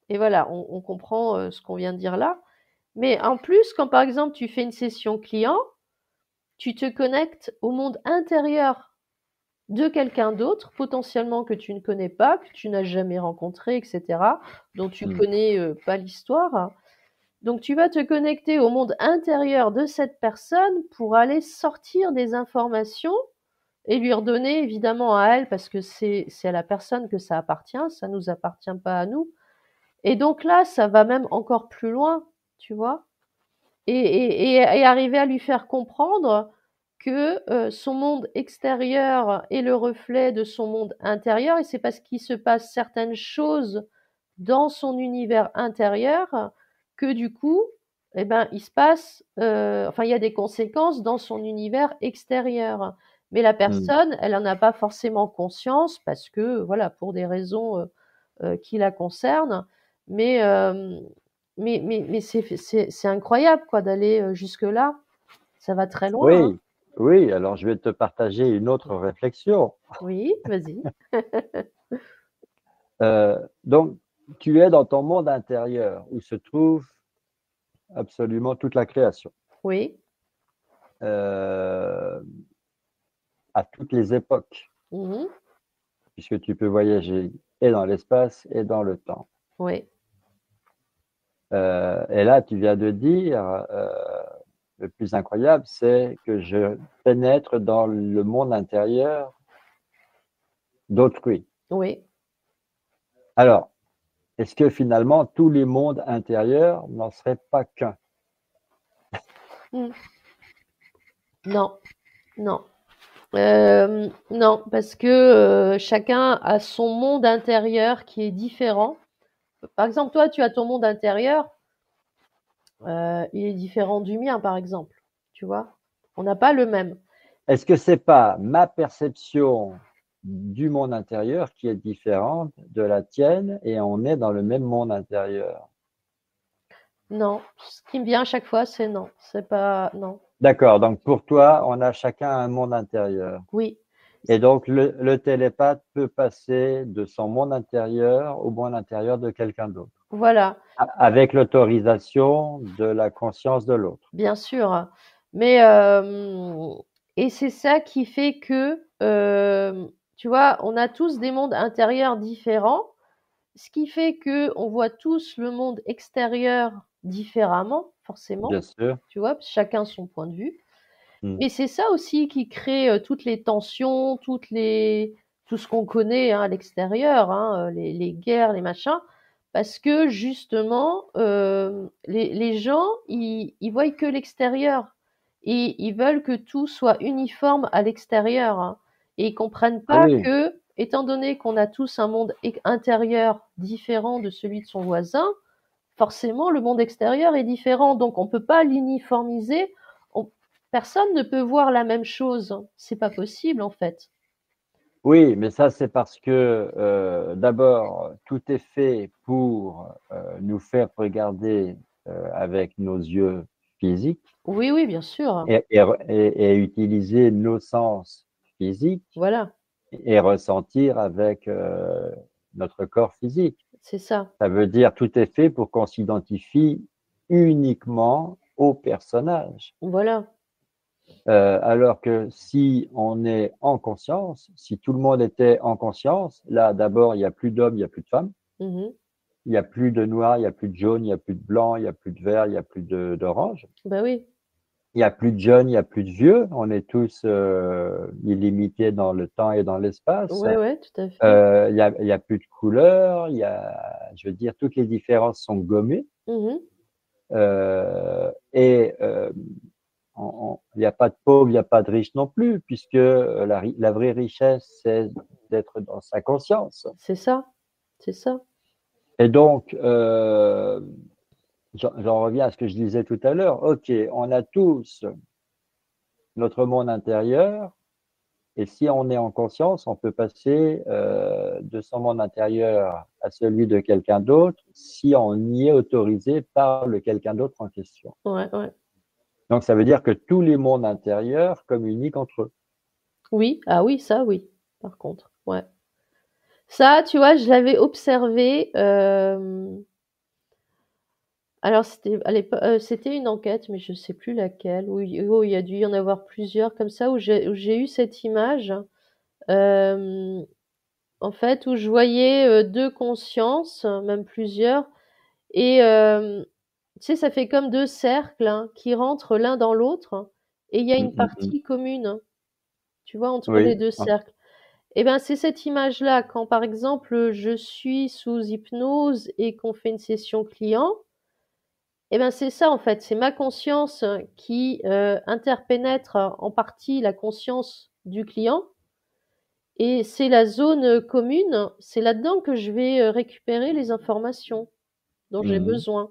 et voilà, on comprend ce qu'on vient de dire là. Mais en plus, quand par exemple tu fais une session client, tu te connectes au monde intérieur de quelqu'un d'autre, potentiellement que tu ne connais pas, que tu n'as jamais rencontré, etc., dont tu Mm. connais pas l'histoire. Donc tu vas te connecter au monde intérieur de cette personne pour aller sortir des informations et lui redonner évidemment à elle parce que c'est à la personne que ça appartient, ça nous appartient pas à nous. Et donc là, ça va même encore plus loin, tu vois, et arriver à lui faire comprendre que son monde extérieur est le reflet de son monde intérieur et c'est parce qu'il se passe certaines choses dans son univers intérieur que du coup, eh ben, il se passe, enfin, il y a des conséquences dans son univers extérieur. Mais la Mm. personne, elle en a pas forcément conscience parce que, voilà, pour des raisons qui la concernent. Mais, mais c'est incroyable, quoi, d'aller jusque-là. Ça va très loin, hein. Oui, oui, alors je vais te partager une autre réflexion. Oui, vas-y. Donc, tu es dans ton monde intérieur où se trouve absolument toute la création, Oui. euh, à toutes les époques, Mhm. puisque tu peux voyager et dans l'espace et dans le temps. Oui. Et là, tu viens de dire, le plus incroyable, c'est que je pénètre dans le monde intérieur d'autrui. Oui. Alors, est-ce que finalement, tous les mondes intérieurs n'en seraient pas qu'un? Mm. Non, non. Non, parce que chacun a son monde intérieur qui est différent. Par exemple, toi, tu as ton monde intérieur, il est différent du mien, par exemple. Tu vois? On n'a pas le même. Est-ce que c'est pas ma perception du monde intérieur qui est différente de la tienne et on est dans le même monde intérieur? Non, ce qui me vient à chaque fois, c'est non. C'est pas non. D'accord, donc pour toi, on a chacun un monde intérieur. Oui, Et donc le télépathe peut passer de son monde intérieur au monde intérieur de quelqu'un d'autre, voilà, avec l'autorisation de la conscience de l'autre. bien sûr. Mais et c'est ça qui fait que Tu vois, on a tous des mondes intérieurs différents, ce qui fait que on voit tous le monde extérieur différemment, bien forcément, sûr. tu vois? Chacun son point de vue. Mm. Et c'est ça aussi qui crée toutes les tensions, tout ce qu'on connaît hein, à l'extérieur, hein, les guerres, les machins, parce que justement, les gens, ils voient que l'extérieur. Et ils veulent que tout soit uniforme à l'extérieur. Hein. Et ils comprennent Ah pas oui, que, étant donné qu'on a tous un monde intérieur différent de celui de son voisin, forcément, le monde extérieur est différent. Donc, on peut pas l'uniformiser. On- Personne ne peut voir la même chose. C'est pas possible, en fait. oui, mais ça c'est parce que d'abord tout est fait pour nous faire regarder avec nos yeux physiques Oui, oui, bien sûr. et utiliser nos sens physiques Voilà, et ressentir avec notre corps physique. c'est ça. Ça veut dire tout est fait pour qu'on s'identifie uniquement au personnage. Voilà. Alors que si on est en conscience, si tout le monde était en conscience, là d'abord il n'y a plus d'hommes, il n'y a plus de femmes, Mhm. il n'y a plus de noir, il n'y a plus de jaune, il n'y a plus de blanc, il n'y a plus de vert, il n'y a plus d'orange, Ben oui. il n'y a plus de jeunes, il n'y a plus de vieux, on est tous illimités dans le temps et dans l'espace. Ouais, ouais, tout à fait. Il y a plus de couleurs, il y a, je veux dire, toutes les différences sont gommées. Mhm. Et il n'y a pas de pauvre, il n'y a pas de riche non plus, puisque la vraie richesse, c'est d'être dans sa conscience. C'est ça. C'est ça. Et donc, j'en reviens à ce que je disais tout à l'heure. OK, on a tous notre monde intérieur, et si on est en conscience, on peut passer de son monde intérieur à celui de quelqu'un d'autre si on y est autorisé par le quelqu'un d'autre en question. Ouais, ouais. Donc, ça veut dire que tous les mondes intérieurs communiquent entre eux. Oui. Ah oui, ça, oui. Par contre. Ouais. Ça, tu vois, je l'avais observé. Alors, c'était une enquête, mais je sais plus laquelle, où il y a dû y en avoir plusieurs comme ça, où j'ai eu cette image. Euh, En fait, où je voyais 2 consciences, même plusieurs et tu sais, ça fait comme 2 cercles, hein, qui rentrent l'un dans l'autre et il y a une Mm. partie commune, hein, tu vois, entre les Oui, 2 cercles. Et ben, c'est cette image-là quand, par exemple, je suis sous hypnose et qu'on fait une session client, et ben, c'est ça, en fait, c'est ma conscience qui, interpénètre en partie la conscience du client et c'est la zone commune, c'est là-dedans que je vais récupérer les informations dont j'ai Mhm. besoin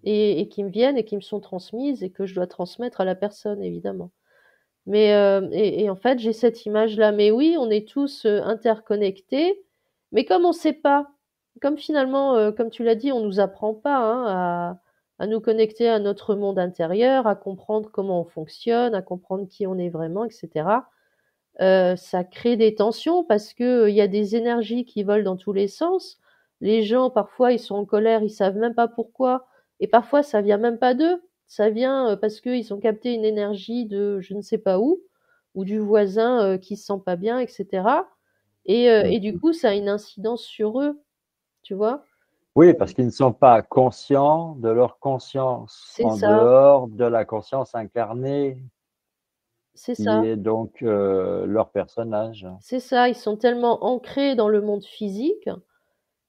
et qui me viennent et qui me sont transmises et que je dois transmettre à la personne, évidemment. Mais en fait, j'ai cette image-là. Mais oui, on est tous interconnectés, mais comme on ne sait pas, comme finalement, comme tu l'as dit, on nous apprend pas hein, à nous connecter à notre monde intérieur, à comprendre comment on fonctionne, à comprendre qui on est vraiment, etc. Ça crée des tensions parce que il y a des énergies qui volent dans tous les sens. Les gens, parfois, ils sont en colère, ils savent même pas pourquoi. Et parfois, ça vient même pas d'eux. Ça vient parce qu'ils ont capté une énergie de je ne sais pas où, ou du voisin qui se sent pas bien, etc. Et du Mhm. coup, ça a une incidence sur eux, tu vois. Oui, parce qu'ils ne sont pas conscients de leur conscience, C'est en ça, dehors de la conscience incarnée, c'est qui ça. est donc leur personnage. C'est ça, ils sont tellement ancrés dans le monde physique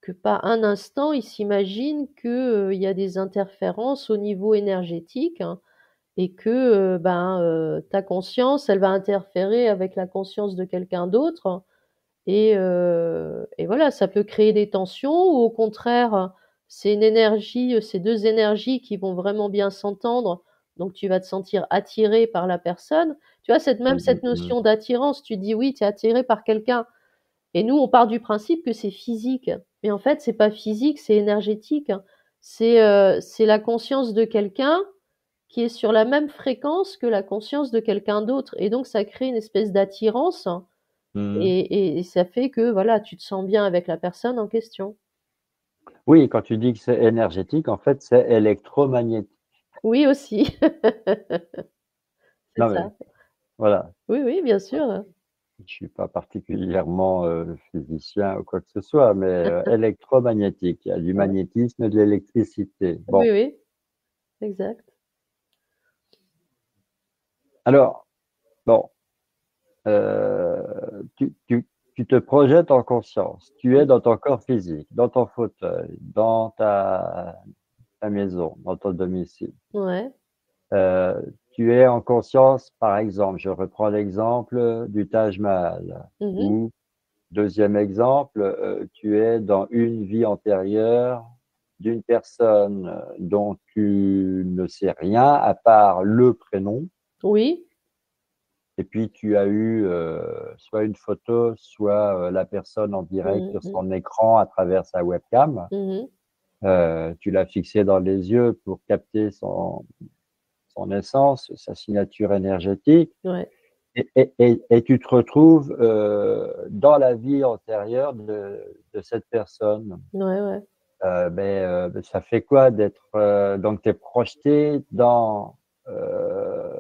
que pas un instant ils s'imaginent que, il y a des interférences au niveau énergétique, hein, et que, ta conscience, elle va interférer avec la conscience de quelqu'un d'autre et voilà, ça peut créer des tensions ou au contraire, c'est une énergie, c'est 2 énergies qui vont vraiment bien s'entendre, donc tu vas te sentir attiré par la personne. Tu vois, cette Mhm. notion d'attirance, tu dis: «Oui, tu es attiré par quelqu'un». Et nous, on part du principe que c'est physique. Mais en fait, c'est pas physique, c'est énergétique. C'est la conscience de quelqu'un qui est sur la même fréquence que la conscience de quelqu'un d'autre. Et donc, ça crée une espèce d'attirance Mhm. et ça fait que voilà, tu te sens bien avec la personne en question. Oui, quand tu dis que c'est énergétique, en fait, c'est électromagnétique. Oui, aussi. C'est Non, ça. mais voilà. Oui, oui, bien sûr. Je suis pas particulièrement physicien ou quoi que ce soit, mais électromagnétique. Il y a du Ouais. magnétisme et de l'électricité. Oui, Bon, oui, exact. alors, bon, tu te projettes en conscience. Tu es Mmh. dans ton corps physique, dans ton fauteuil, dans ta maison, dans ton domicile. Ouais. Euh, Tu es en conscience, par exemple, je reprends l'exemple du Taj Mahal, Mmh mh. ou deuxième exemple, tu es dans une vie antérieure d'une personne dont tu ne sais rien à part le prénom, Oui. et puis tu as eu soit une photo, soit la personne en direct Mmh sur mh. son écran à travers sa webcam. Mmh mh. Tu l'as fixé dans les yeux pour capter son essence, sa signature énergétique. Ouais. Et tu te retrouves dans la vie antérieure de cette personne. Ouais, ouais. Ça fait quoi d'être donc tu es projeté dans euh,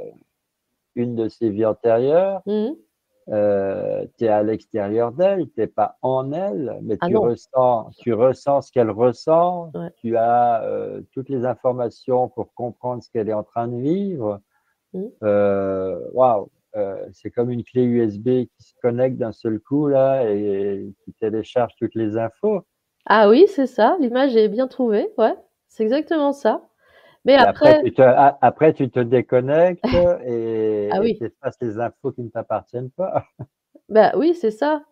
une de ces vies antérieures, Mmh mh. tu es à l'extérieur d'elle, tu n'es pas en elle, mais Ah non. tu ressens ce qu'elle ressent, Ouais. tu as toutes les informations pour comprendre ce qu'elle est en train de vivre. Mmh. Waouh, c'est comme une clé USB qui se connecte d'un seul coup là et qui télécharge toutes les infos. Ah oui, c'est ça, l'image est bien trouvée, ouais, c'est exactement ça. Mais Et après, après après, tu te déconnectes ah et oui, tu effaces les infos qui ne t'appartiennent pas. bah oui, c'est ça.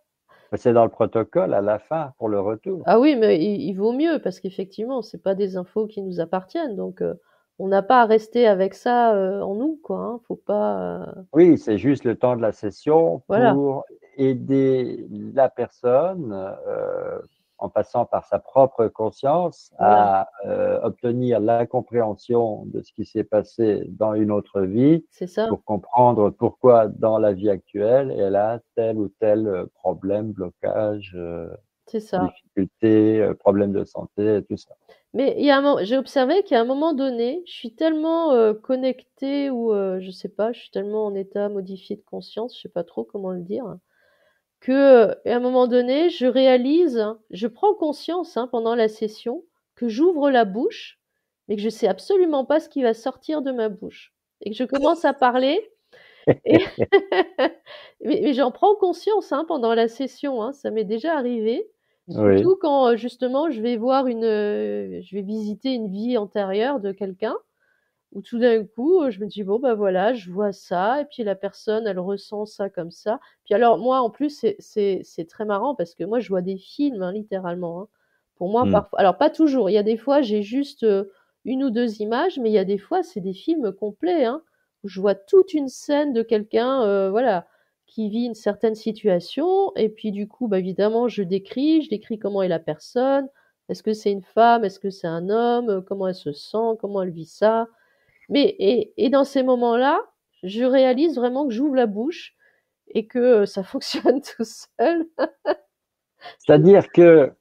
C'est dans le protocole à la fin pour le retour. Ah oui, mais il vaut mieux parce qu'effectivement, c'est pas des infos qui nous appartiennent, donc on n'a pas à rester avec ça, en nous, quoi, hein. Faut pas, Oui, c'est juste le temps de la session voilà, pour aider la personne, en passant par sa propre conscience, voilà, à obtenir la compréhension de ce qui s'est passé dans une autre vie, c'est ça, pour comprendre pourquoi dans la vie actuelle, elle a tel ou tel problème, blocage, c'est ça. difficulté, problème de santé, tout ça. Mais il y a un moment j'ai observé qu'à un moment donné, je suis tellement, connectée ou, je sais pas, je suis tellement en état modifié de conscience, je sais pas trop comment le dire, que, à un moment donné, je réalise, je prends conscience, pendant la session, que j'ouvre la bouche, mais que je sais absolument pas ce qui va sortir de ma bouche et que je commence à parler et mais j'en prends conscience, pendant la session, ça m'est déjà arrivé, Oui. surtout quand, justement, je vais visiter une vie antérieure de quelqu'un où tout d'un coup, je me dis: «Bon, bah, voilà, je vois ça» et puis la personne, elle ressent ça comme ça. Puis alors moi, en plus, c'est très marrant parce que moi, je vois des films, littéralement, hein. Pour moi, Hmm. parfois alors pas toujours, il y a des fois, j'ai juste, 1 ou 2 images, mais il y a des fois, c'est des films complets, où je vois toute une scène de quelqu'un, voilà, qui vit une certaine situation et puis du coup, bah, évidemment, je décris comment est la personne. Est-ce que c'est une femme? Est-ce que c'est un homme? Comment elle se sent? Comment elle vit ça? Mais et dans ces moments-là, je réalise vraiment que j'ouvre la bouche et que, ça fonctionne tout seul. C'est-à-dire que,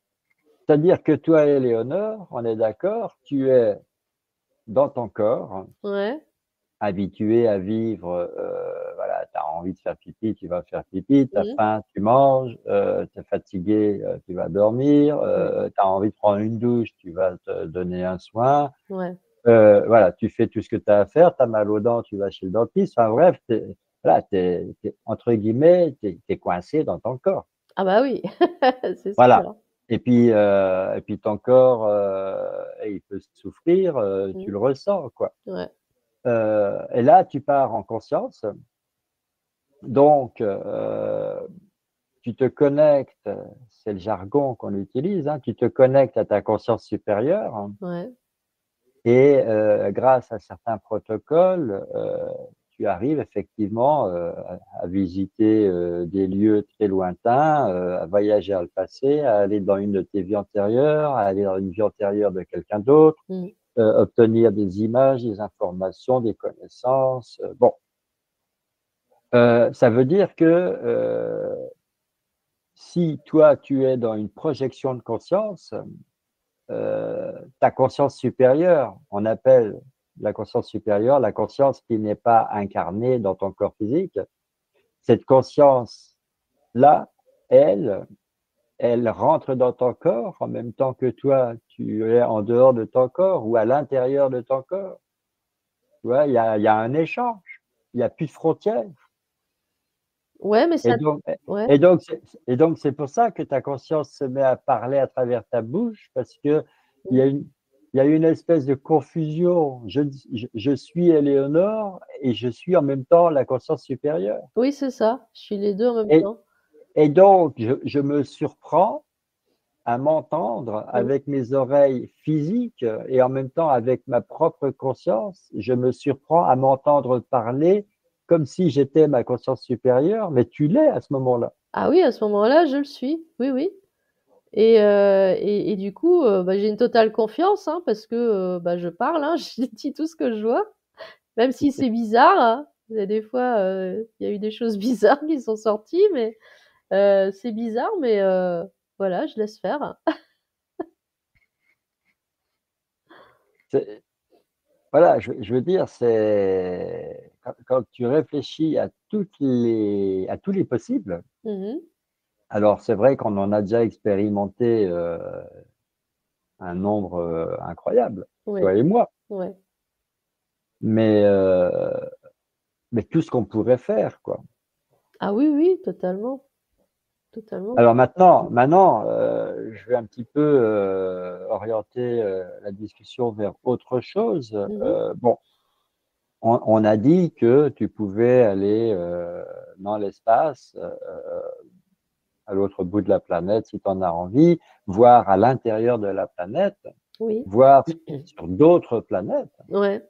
c'est-à-dire que toi, Éléonore, on est d'accord, tu es dans ton corps, Ouais. habitué à vivre, voilà, tu as envie de faire pipi, tu vas faire pipi, tu as Mmh. faim, tu manges, tu es fatigué, tu vas dormir, Ouais, tu as envie de prendre une douche, tu vas te donner un soin. ouais. Voilà, tu fais tout ce que tu as à faire, tu as mal aux dents, tu vas chez le dentiste. Enfin bref, voilà, entre guillemets, tu es coincé dans ton corps. Ah bah oui, c'est Voilà. sûr. Et puis ton corps, il peut souffrir, tu Mmh. le ressens, quoi. Ouais. Et là, tu pars en conscience. Donc, tu te connectes, c'est le jargon qu'on utilise, tu te connectes à ta conscience supérieure, Ouais. et grâce à certains protocoles, tu arrives effectivement à visiter des lieux très lointains, à voyager dans le passé, à aller dans une de tes vies antérieures, à aller dans une vie antérieure de quelqu'un d'autre, Mmh. obtenir des images, des informations, des connaissances. Bon, ça veut dire que si toi, tu es dans une projection de conscience, ta conscience supérieure, on appelle la conscience supérieure la conscience qui n'est pas incarnée dans ton corps physique. Cette conscience là, elle, elle rentre dans ton corps en même temps que toi, tu es en dehors de ton corps ou à l'intérieur de ton corps. Tu vois, il y a un échange. Il n'y a plus de frontières. Ouais, mais Et ça, donc, ouais, et donc, c'est pour ça que ta conscience se met à parler à travers ta bouche, parce que il y a une, il y a une espèce de confusion. Je suis Éléonore et je suis en même temps la conscience supérieure. oui, c'est ça. Je suis les deux en même Et, temps. et donc, je me surprends à m'entendre Mm. avec mes oreilles physiques et en même temps avec ma propre conscience. Je me surprends à m'entendre parler comme si j'étais ma conscience supérieure, mais tu l'es à ce moment-là. Ah oui, à ce moment-là, je le suis. Oui, oui. Et du coup, bah, j'ai une totale confiance, hein, parce que bah, je parle, hein, je dis tout ce que je vois, même si c'est bizarre, hein. Il y a des fois, il y a eu des choses bizarres qui sont sorties, mais c'est bizarre, mais voilà, je laisse faire. C'est- Voilà, je veux dire, c'est quand tu réfléchis à à tous les possibles. Mhm. Alors c'est vrai qu'on en a déjà expérimenté un nombre incroyable, Ouais, toi et moi, ouais. mais euh, mais tout ce qu'on pourrait faire, quoi. Ah oui, oui, totalement, totalement. Alors maintenant, je vais un petit peu orienter la discussion vers autre chose. Mhm. Bon, on a dit que tu pouvais aller dans l'espace, à l'autre bout de la planète, si tu en as envie, voir à l'intérieur de la planète, Oui, voir sur d'autres planètes. ouais,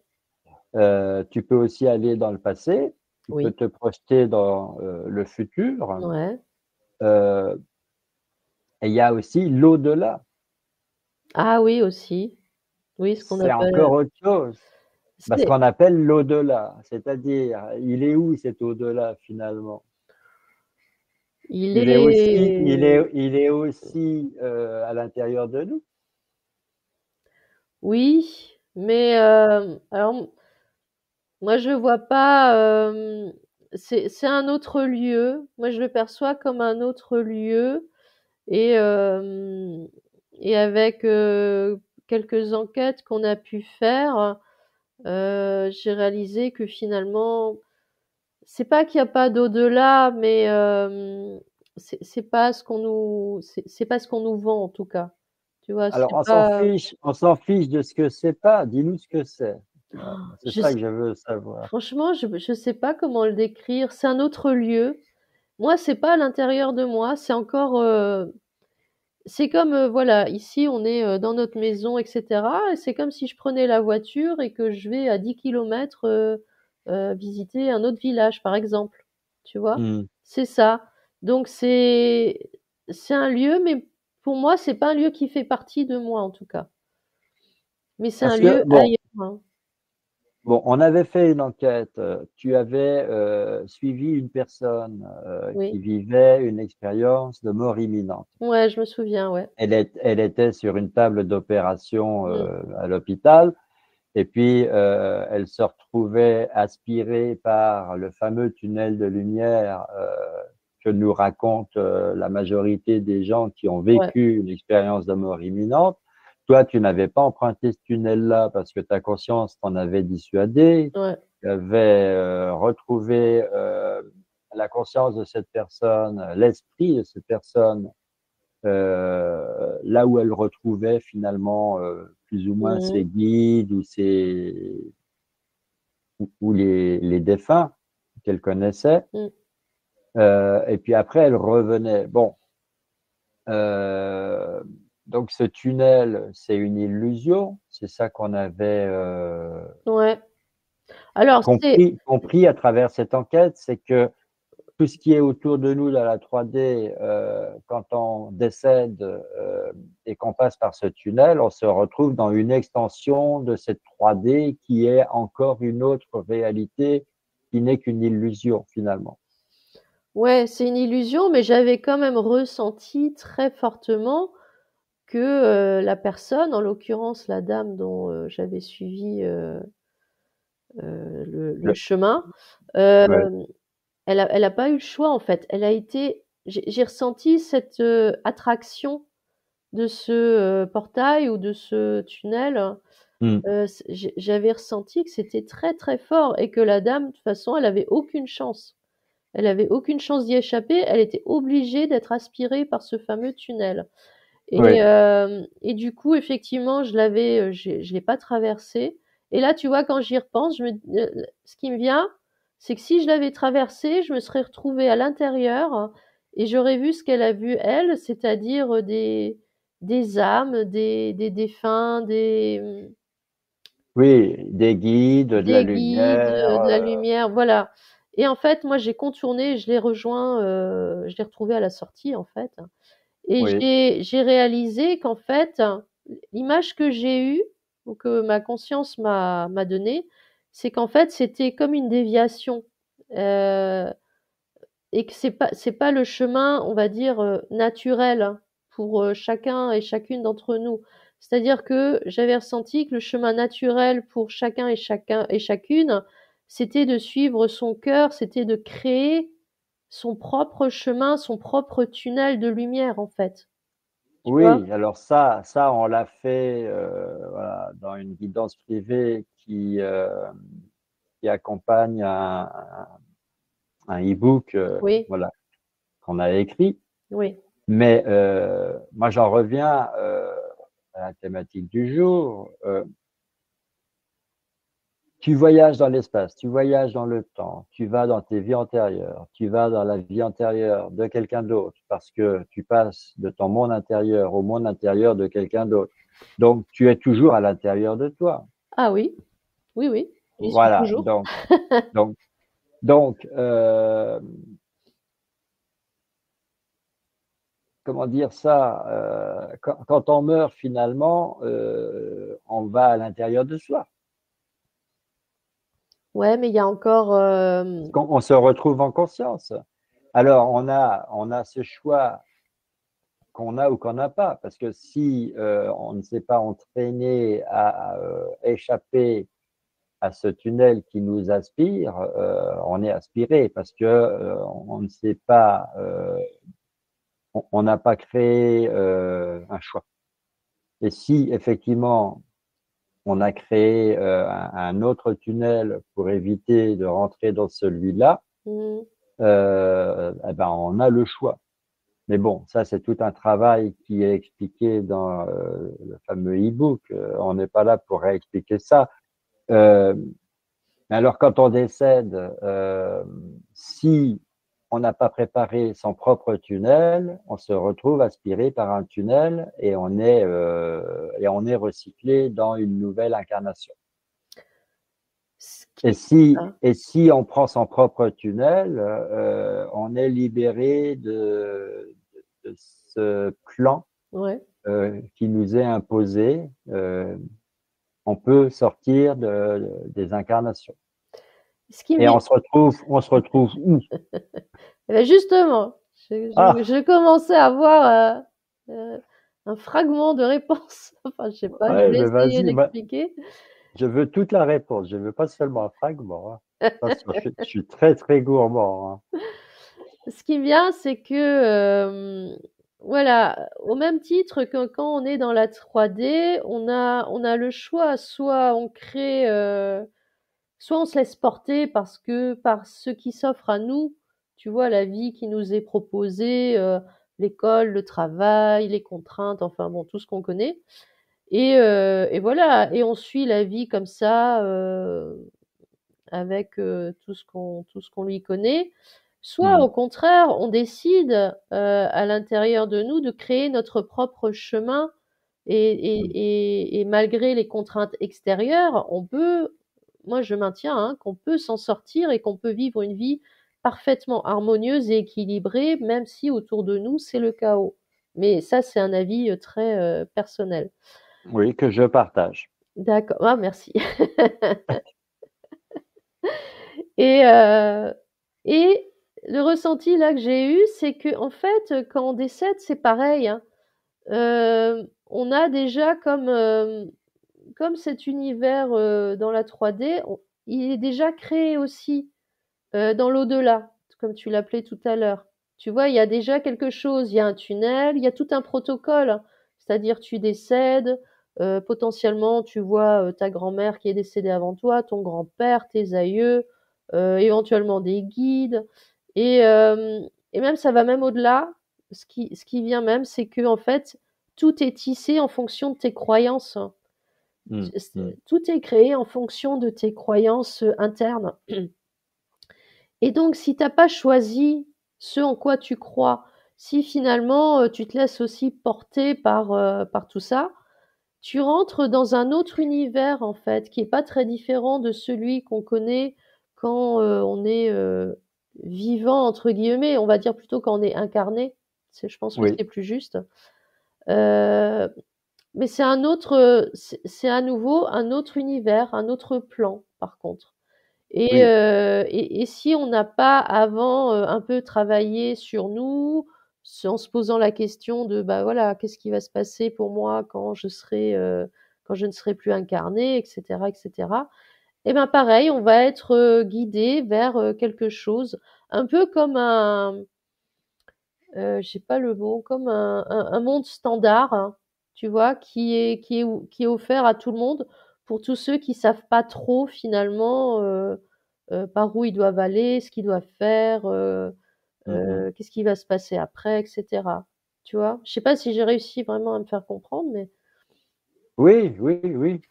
Tu peux aussi aller dans le passé, tu peux oui, te projeter dans le futur. ouais. Euh, et il y a aussi l'au-delà. Ah oui, aussi. Oui, ce qu'on C'est appelle. encore autre chose. Parce C'est, qu'on appelle l'au-delà. C'est-à-dire, il est où cet au-delà finalement? il est. Il est aussi à l'intérieur de nous. Oui, mais alors moi je vois pas. C'est un autre lieu. Moi je le perçois comme un autre lieu et avec quelques enquêtes qu'on a pu faire, j'ai réalisé que finalement c'est pas qu'il y a pas d'au-delà, mais c'est pas ce qu'on nous c'est pas ce qu'on nous vend en tout cas. Tu vois, Alors, c'est pas. on s'en fiche de ce que c'est pas. Dis-nous ce que c'est. C'est Je ça sais que je veux savoir. Franchement, je sais pas comment le décrire. C'est un autre lieu. Moi, c'est pas à l'intérieur de moi, c'est encore, c'est comme, voilà, ici, on est, dans notre maison et cetera et c'est comme si je prenais la voiture et que je vais à 10 kilomètres, visiter un autre village, par exemple. Tu vois? Hmm. C'est ça. Donc c'est un lieu, mais pour moi, c'est pas un lieu qui fait partie de moi, en tout cas. Mais c'est un Parce que, lieu ailleurs, hein. bon, on avait fait une enquête. Tu avais suivi une personne qui Oui. vivait une expérience de mort imminente. Ouais, je me souviens, ouais. Elle était sur une table d'opération Mmh. à l'hôpital. Et puis, elle se retrouvait aspirée par le fameux tunnel de lumière que nous racontent la majorité des gens qui ont Ouais, vécu une expérience de mort imminente. Toi, tu n'avais pas emprunté ce tunnel-là parce que ta conscience t'en avait dissuadé. ouais. Tu avais retrouvé la conscience de cette personne, l'esprit de cette personne, là où elle retrouvait finalement plus ou moins Mmh ses mh. guides ou les défunts qu'elle connaissait. Mmh. Et puis après, elle revenait. Bon, euh, donc ce tunnel, c'est une illusion. C'est ça qu'on avait Ouais. Alors c'est compris à travers cette enquête, c'est que tout ce qui est autour de nous dans la 3D, quand on décède et qu'on passe par ce tunnel, on se retrouve dans une extension de cette 3D qui est encore une autre réalité qui n'est qu'une illusion finalement. Ouais, c'est une illusion, mais j'avais quand même ressenti très fortement que, la personne, en l'occurrence la dame dont, j'avais suivi, le Le- chemin, ouais. hem, elle a pas eu le choix en fait. Elle a été j'ai ressenti cette attraction de ce portail ou de ce tunnel. Mm. J'avais ressenti que c'était très très fort et que la dame, de toute façon, elle avait aucune chance. Elle avait aucune chance d'y échapper. Elle était obligée d'être aspirée par ce fameux tunnel. Oui, Et du coup, effectivement, je l'ai pas traversé. Et là, tu vois, quand j'y repense, ce qui me vient, c'est que si je l'avais traversé, je me serais retrouvée à l'intérieur et j'aurais vu ce qu'elle a vu elle, c'est-à-dire des âmes, des défunts, oui, des guides, de la des guides, lumière. de la lumière, voilà. Et en fait, moi, j'ai contourné, je l'ai rejoint, je l'ai retrouvé à la sortie, en fait. Et Oui, j'ai réalisé qu'en fait, l'image que j'ai eue, ou que ma conscience m'a donnée, c'est qu'en fait, c'était comme une déviation. Euh, et que c'est pas le chemin, on va dire, naturel hein, pour chacun et chacune d'entre nous. C'est-à-dire que j'avais ressenti que le chemin naturel pour chacun et chacune, c'était de suivre son cœur, c'était de créer son propre chemin, son propre tunnel de lumière, en fait. Tu vois? oui. Alors ça, on l'a fait voilà, dans une guidance privée qui accompagne un e-book, Oui, voilà, qu'on a écrit. oui. Mais moi, j'en reviens à la thématique du jour. Tu voyages dans l'espace, tu voyages dans le temps, tu vas dans tes vies antérieures, tu vas dans la vie antérieure de quelqu'un d'autre parce que tu passes de ton monde intérieur au monde intérieur de quelqu'un d'autre. Donc, tu es toujours à l'intérieur de toi. Ah oui, oui, oui, j'y suis Voilà. toujours. Donc, donc, comment dire ça quand on meurt finalement, on va à l'intérieur de soi. Ouais, mais il y a encore, On se retrouve en conscience. Alors, on a ce choix qu'on a ou qu'on n'a pas. Parce que si on ne s'est pas entraîné à échapper à ce tunnel qui nous aspire, on est aspiré parce que on ne sait pas, on n'a pas créé un choix. Et si effectivement on a créé un autre tunnel pour éviter de rentrer dans celui-là, mmh, eh ben on a le choix. Mais bon, ça, c'est tout un travail qui est expliqué dans le fameux e-book. On n'est pas là pour réexpliquer ça. Euh, mais alors, quand on décède, si on n'a pas préparé son propre tunnel, on se retrouve aspiré par un tunnel et on est recyclé dans une nouvelle incarnation. ce qui ah, Et si on prend son propre tunnel, on est libéré de ce plan ouais. qui nous est imposé. On peut sortir des incarnations. Ce qui me Et vient on se retrouve où? eh bah, justement, Ah, je commençais à avoir, un fragment de réponse. Enfin, je sais pas, je ouais, vais mais essayer vas-y, d'expliquer. je veux toute la réponse. Je veux pas seulement un fragment. Hein. Attention, je suis très, très gourmand. Hein. Ce qui me vient, c'est que, voilà, au même titre que quand on est dans la 3D, on a le choix, soit on crée, soit on se laisse porter par ce qui s'offre à nous, tu vois, la vie qui nous est proposée, l'école, le travail, les contraintes, enfin bon, tout ce qu'on connaît. Et voilà, et on suit la vie comme ça, avec tout ce qu'on lui connaît. Soit Hmm. au contraire, on décide à l'intérieur de nous de créer notre propre chemin Hmm. et malgré les contraintes extérieures, on peut, moi je maintiens hein, qu'on peut s'en sortir et qu'on peut vivre une vie parfaitement harmonieuse et équilibrée, même si autour de nous c'est le chaos. Mais ça, c'est un avis très personnel. Oui, que je partage. D'accord. Ah, merci. Et, euh, et le ressenti là que j'ai eu, c'est que en fait, quand on décède, c'est pareil. Hein. On a déjà comme cet univers dans la 3D, il est déjà créé aussi dans l'au-delà, comme tu l'appelais tout à l'heure. Tu vois, il y a déjà quelque chose, il y a un tunnel, il y a tout un protocole. C'est-à-dire tu décèdes, potentiellement tu vois ta grand-mère qui est décédée avant toi, ton grand-père, tes aïeux, éventuellement des guides. Et, et même ça va même au-delà. Ce qui vient même, c'est que en fait, tout est tissé en fonction de tes croyances. Mm, mm. Tout est créé en fonction de tes croyances internes. Et donc, si t'as pas choisi ce en quoi tu crois, si finalement tu te laisses aussi porter par tout ça, tu rentres dans un autre univers en fait, qui est pas très différent de celui qu'on connaît quand on est vivant entre guillemets. On va dire plutôt quand on est incarné. Je pense que Oui, c'est plus juste. Euh, mais c'est un autre, c'est à nouveau un autre univers, un autre plan par contre. oui. Et si on n'a pas avant un peu travaillé sur nous, en se posant la question de bah voilà, qu'est-ce qui va se passer pour moi quand je serai, quand je ne serai plus incarné, etc., etc. Et ben pareil, on va être guidé vers quelque chose, un peu comme je sais pas le mot, comme un monde standard, hein, tu vois, qui est offert à tout le monde pour tous ceux qui savent pas trop finalement par où ils doivent aller, ce qu'ils doivent faire, Mm, mm. qu'est-ce qui va se passer après, etc. Tu vois? Je sais pas si j'ai réussi vraiment à me faire comprendre, mais Oui, oui, oui.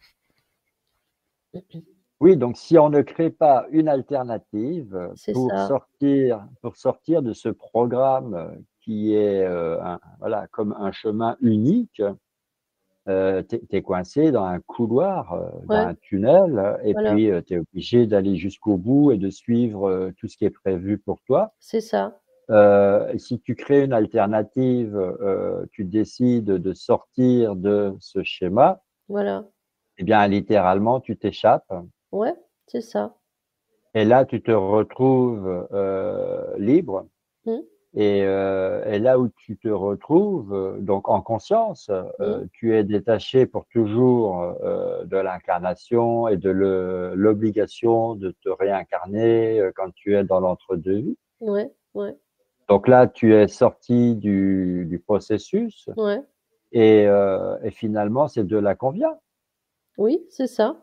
Oui, donc si on ne crée pas une alternative c'est ça. pour sortir de ce programme qui est voilà, comme un chemin unique, tu es coincé dans un couloir, dans Ouais, un tunnel, et voilà, puis tu es obligé d'aller jusqu'au bout et de suivre tout ce qui est prévu pour toi. c'est ça. Si tu crées une alternative, tu décides de sortir de ce schéma, Voilà. eh bien littéralement, tu t'échappes. Ouais, c'est ça. Et là, tu te retrouves libre. Mmh, Et là où tu te retrouves, donc en conscience, mmh, tu es détaché pour toujours de l'incarnation et de l'obligation de te réincarner quand tu es dans l'entre-deux-vie. ouais, ouais, Donc là, tu es sorti du processus ouais. et finalement, c'est de là qu'on vient. Oui, c'est ça,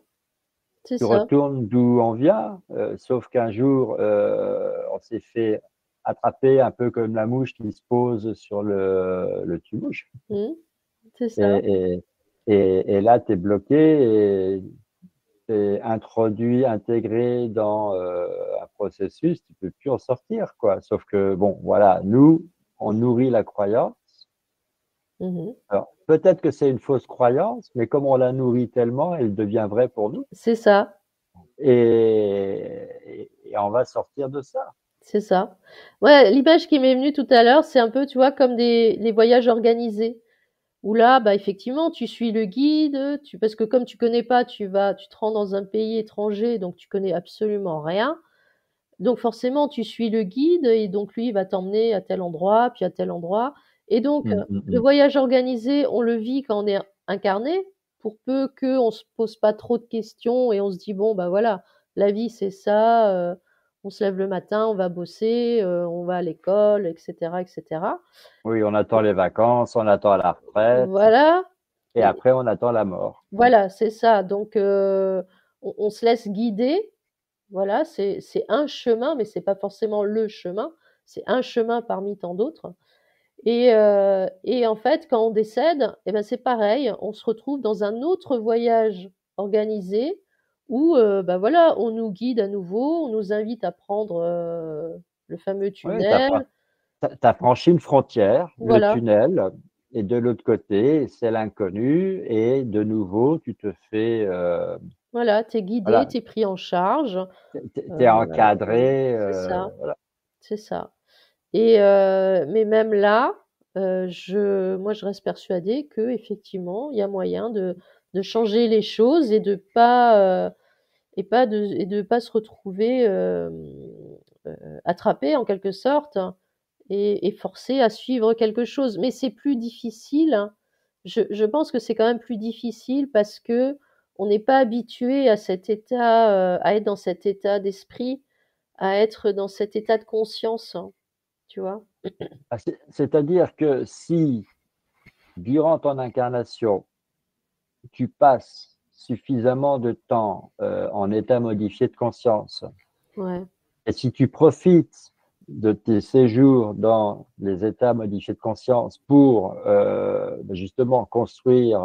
c'est Tu ça. retournes d'où on vient, sauf qu'un jour, on s'est fait attraper un peu comme la mouche qui se pose sur le tue-mouche. Mmh, c'est Et, ça. et là, tu es bloqué et tu es introduit, intégré dans un processus, tu peux plus en sortir, quoi. Sauf que, bon, voilà, nous, on nourrit la croyance. Mmh. Alors, peut-être que c'est une fausse croyance, mais comme on la nourrit tellement, elle devient vraie pour nous. C'est ça, Et on va sortir de ça. c'est ça. Ouais, l'image qui m'est venue tout à l'heure, c'est un peu, tu vois, comme des les voyages organisés. Où là, bah, effectivement, tu suis le guide, parce que comme tu connais pas, tu te rends dans un pays étranger, donc tu connais absolument rien. Donc forcément, tu suis le guide et donc lui, il va t'emmener à tel endroit, puis à tel endroit. Et donc, Mm, mm, le mm. voyage organisé, on le vit quand on est incarné, pour peu qu'on se pose pas trop de questions et on se dit, bon, bah voilà, la vie, c'est ça, on se lève le matin, on va bosser, on va à l'école, etc., etc. Oui, on attend les vacances, on attend la retraite, Voilà. et après, on attend la mort. Voilà, c'est ça. Donc, on se laisse guider. Voilà, c'est un chemin, mais c'est pas forcément le chemin. C'est un chemin parmi tant d'autres. Et en fait, quand on décède, eh ben c'est pareil. On se retrouve dans un autre voyage organisé où, bah voilà, on nous guide à nouveau, on nous invite à prendre le fameux Oui, tu tunnel. as franchi une frontière, le Voilà, tunnel, et de l'autre côté, c'est l'inconnu, et de nouveau, tu te fais, voilà, t'es guidé, voilà, t'es pris en charge. t'es Euh, encadré, c'est ça, voilà. c'est ça. Mais même là, moi, je reste persuadée que effectivement, il y a moyen de changer les choses et de pas se retrouver attrapé en quelque sorte et forcé à suivre quelque chose. Mais c'est plus difficile, hein. Je pense que c'est quand même plus difficile parce que on n'est pas habitué à cet état, à être dans cet état d'esprit, à être dans cet état de conscience, hein, tu vois? C'est-à-dire que si, durant ton incarnation, tu passes suffisamment de temps en état modifié de conscience, Ouais. et si tu profites de tes séjours dans les états modifiés de conscience pour justement construire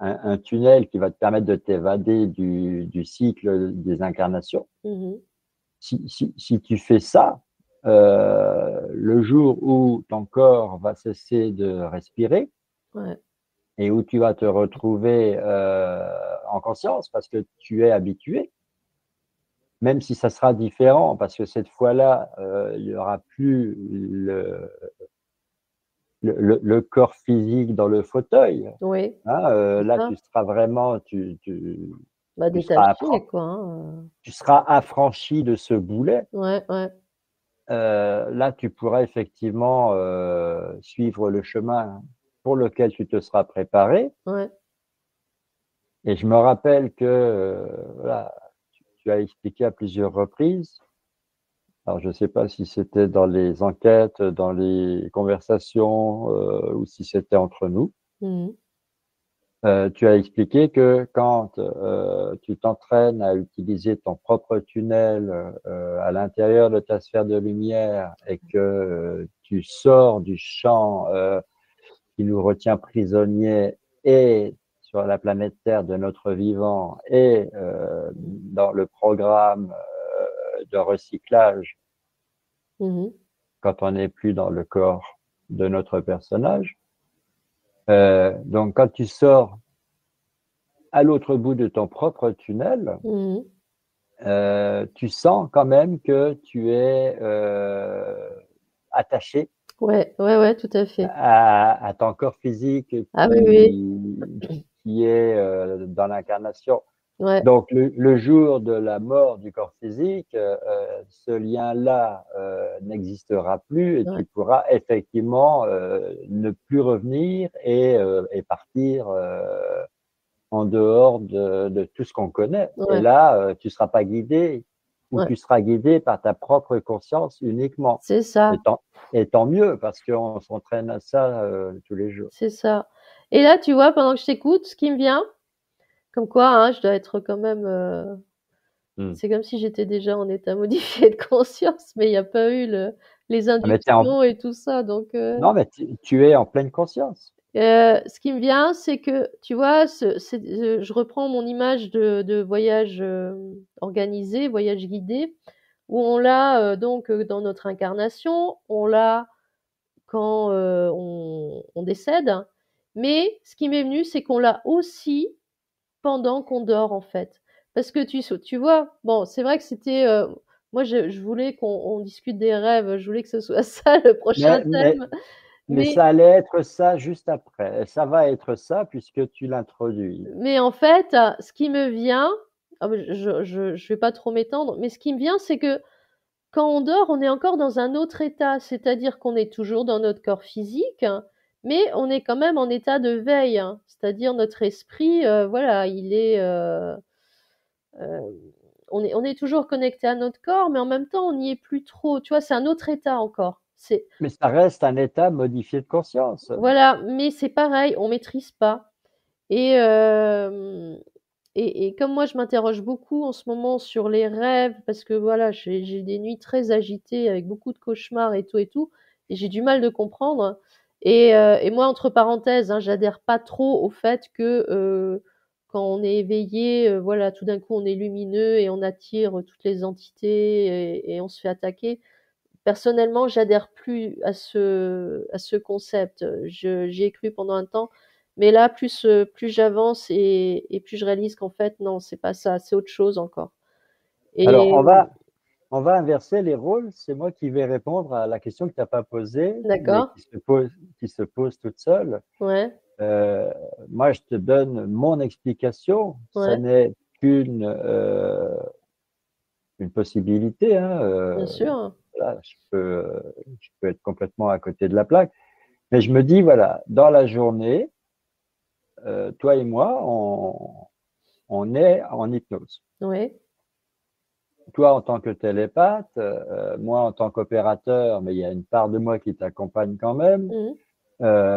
un tunnel qui va te permettre de t'évader du cycle des incarnations, Mhm. si tu fais ça, le jour où ton corps va cesser de respirer Ouais. et où tu vas te retrouver en conscience parce que tu es habitué, même si ça sera différent, parce que cette fois-là, il n'y aura plus le corps physique dans le fauteuil. Oui, Hein, c'est là, ça. tu seras vraiment, Bah, tu seras, détaché, quoi, hein. tu seras affranchi de ce boulet. Ouais, ouais, Là, tu pourras effectivement suivre le chemin pour lequel tu te seras préparé. ouais. Et je me rappelle que voilà, tu as expliqué à plusieurs reprises. Alors, je ne sais pas si c'était dans les enquêtes, dans les conversations ou si c'était entre nous. Mhm. Tu as expliqué que quand tu t'entraînes à utiliser ton propre tunnel à l'intérieur de ta sphère de lumière et que tu sors du champ qui nous retient prisonniers et sur la planète Terre de notre vivant et dans le programme de recyclage Mhm. quand on n'est plus dans le corps de notre personnage. Donc quand tu sors à l'autre bout de ton propre tunnel, Mhm. tu sens quand même que tu es attaché Ouais, ouais, ouais, tout à fait. à ton corps physique Ah oui, oui. qui est dans l'incarnation. Ouais, Donc, le jour de la mort du corps physique, ce lien-là n'existera plus et ouais, tu pourras effectivement ne plus revenir et partir en dehors de tout ce qu'on connaît. Et ouais, là, tu ne seras pas guidé ou ouais. tu seras guidé par ta propre conscience uniquement. C'est ça, Et tant, et tant mieux parce qu'on s'entraîne à ça tous les jours. c'est ça. Et là, tu vois, pendant que je t'écoute, ce qui me vient, comme quoi, hein, je dois être quand même, Hmm. c'est comme si j'étais déjà en état modifié de conscience, mais il n'y a pas eu les Ah, mais inductions et tout ça. Donc, non, mais tu es en pleine conscience. ce qui me vient, c'est que, tu vois, je reprends mon image de voyage organisé, voyage guidé, où on l'a donc dans notre incarnation, on l'a quand on décède, mais ce qui m'est venu, c'est qu'on l'a aussi pendant qu'on dort, en fait. Parce que tu vois, bon, c'est vrai que c'était. Moi, je voulais qu'on discute des rêves, je voulais que ce soit ça le prochain Mais, mais, thème, mais mais ça allait être ça juste après. Ça va être ça puisque tu l'introduis. Mais en fait, ce qui me vient, ah bah, je vais pas trop m'étendre, mais ce qui me vient, c'est que quand on dort, on est encore dans un autre état, c'est-à-dire qu'on est toujours dans notre corps physique, mais on est quand même en état de veille, hein. C'est-à-dire notre esprit, voilà, il est, on est toujours connecté à notre corps, mais en même temps, on n'y est plus trop. Tu vois, c'est un autre état encore. C'est Mais ça reste un état modifié de conscience. Voilà, mais c'est pareil, on maîtrise pas. Et, et comme moi, je m'interroge beaucoup en ce moment sur les rêves, parce que voilà, j'ai des nuits très agitées avec beaucoup de cauchemars et tout, et j'ai du mal de comprendre. Et moi, entre parenthèses, hein, j'adhère pas trop au fait que quand on est éveillé, voilà, tout d'un coup, on est lumineux et on attire toutes les entités et on se fait attaquer. Personnellement, j'adhère plus à ce concept. J'y ai cru pendant un temps, mais là, plus j'avance et plus je réalise qu'en fait, non, c'est pas ça, c'est autre chose encore. Alors, Et on va inverser les rôles. C'est moi qui vais répondre à la question que tu n'as pas posée, mais d'accord, qui se pose toute seule. ouais, Euh, Moi, je te donne mon explication. Ça ouais, n'est qu'une une possibilité. Hein, bien sûr, voilà, je peux être complètement à côté de la plaque. Mais je me dis, voilà, dans la journée, toi et moi, on est en hypnose. ouais, toi en tant que télépathe, moi en tant qu'opérateur, mais il y a une part de moi qui t'accompagne quand même. Mmh.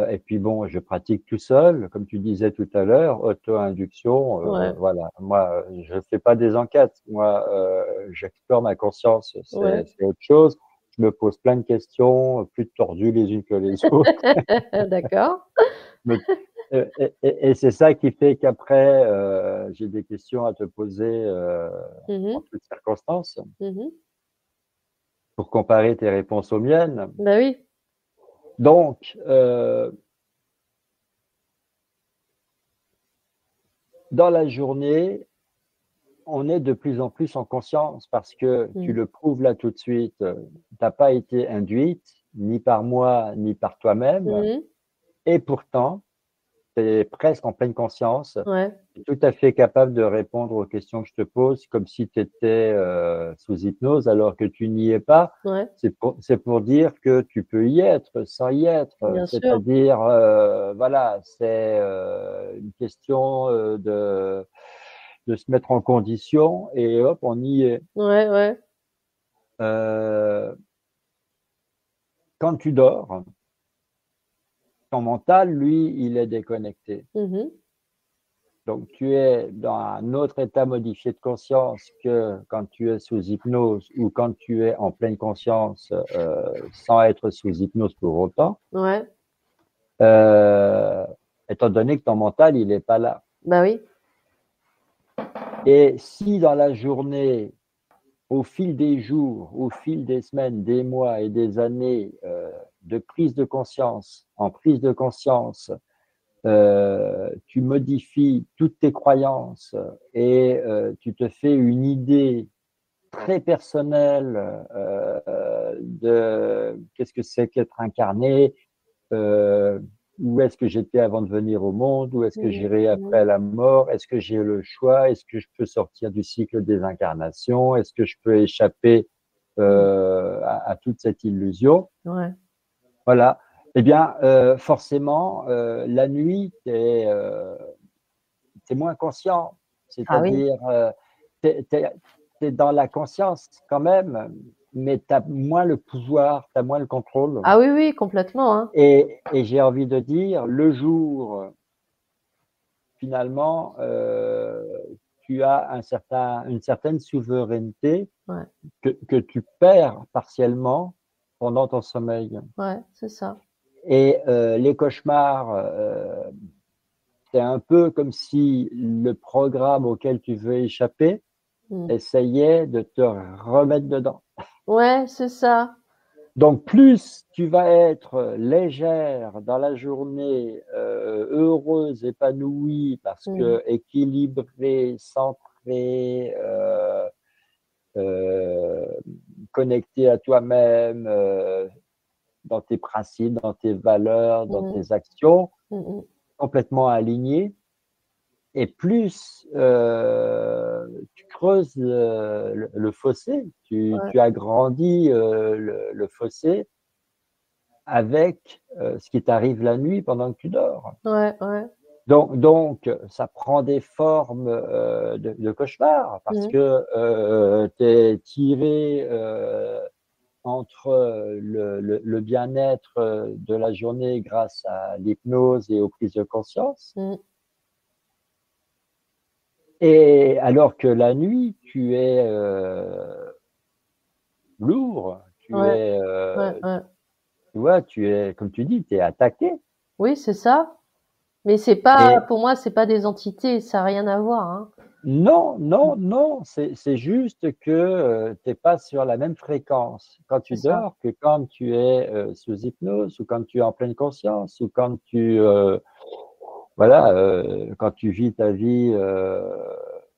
Et puis bon, je pratique tout seul, comme tu disais tout à l'heure, auto-induction. Ouais, Voilà, moi, je fais pas des enquêtes. Moi, j'explore ma conscience. ouais. C'est autre chose. Je me pose plein de questions, plus tordues les unes que les autres. D'accord. Me- et c'est ça qui fait qu'après, j'ai des questions à te poser Mmh en mh. toutes circonstances Mmh. pour comparer tes réponses aux miennes. Bah oui. Donc, dans la journée, on est de plus en plus en conscience parce que tu Mmh. le prouves là tout de suite, tu n'as pas été induite ni par moi ni par toi-même Mmh. et pourtant, tu es presque en pleine conscience, Ouais, tu es tout à fait capable de répondre aux questions que je te pose comme si tu étais, sous hypnose alors que tu n'y es pas. ouais, C'est pour dire que tu peux y être sans y être, bien sûr. c'est-à-dire, voilà, c'est, une question, de se mettre en condition et hop, on y est. Ouais, ouais. Euh, Quand tu dors, ton mental, lui, il est déconnecté. Mmh. Donc, tu es dans un autre état modifié de conscience que quand tu es sous hypnose ou quand tu es en pleine conscience sans être sous hypnose pour autant, Ouais. euh, étant donné que ton mental, il n'est pas là. Bah oui. Et si dans la journée, au fil des jours, au fil des semaines, des mois et des années de prise de conscience en prise de conscience, tu modifies toutes tes croyances et tu te fais une idée très personnelle de qu'est-ce que c'est qu'être incarné, euh, où est-ce que j'étais avant de venir au monde, où est-ce que Mmh j'irai mh. après la mort, est-ce que j'ai le choix, est-ce que je peux sortir du cycle des incarnations, est-ce que je peux échapper Mmh. à toute cette illusion. Ouais. Voilà. Eh bien, forcément, la nuit, tu es, moins conscient. Ah oui. C'est-à-dire, tu es dans la conscience quand même, mais tu as moins le pouvoir, tu as moins le contrôle. Ah oui, oui, complètement, hein. Et j'ai envie de dire, le jour, finalement, tu as une certaine souveraineté Ouais, que tu perds partiellement pendant ton sommeil. ouais, c'est ça. Et les cauchemars, c'est un peu comme si le programme auquel tu veux échapper Mmh. essayait de te remettre dedans. Ouais, c'est ça. Donc, plus tu vas être légère dans la journée, heureuse, épanouie, parce Mmh. que équilibrée, centrée, euh, connectée à toi-même, dans tes principes, dans tes valeurs, dans Mmh. tes actions, Mmh mh. complètement alignée, et plus tu creuses le fossé, Ouais, tu agrandis le fossé avec ce qui t'arrive la nuit pendant que tu dors. ouais, ouais. Donc ça prend des formes de cauchemar parce Mmh. que tu es tiré entre le bien-être de la journée grâce à l'hypnose et aux prises de conscience. Mmh. Et alors que la nuit, tu es lourd, Ouais, ouais, ouais. tu vois, tu es, comme tu dis, tu es attaqué. Oui, c'est ça. Mais c'est pas Et pour moi, c'est pas des entités, ça a rien à voir, hein. non, Mmh. non, non, c'est juste que tu n'es pas sur la même fréquence quand C'est tu ça. dors que quand tu es sous hypnose ou quand tu es en pleine conscience ou quand tu, voilà, quand tu vis ta vie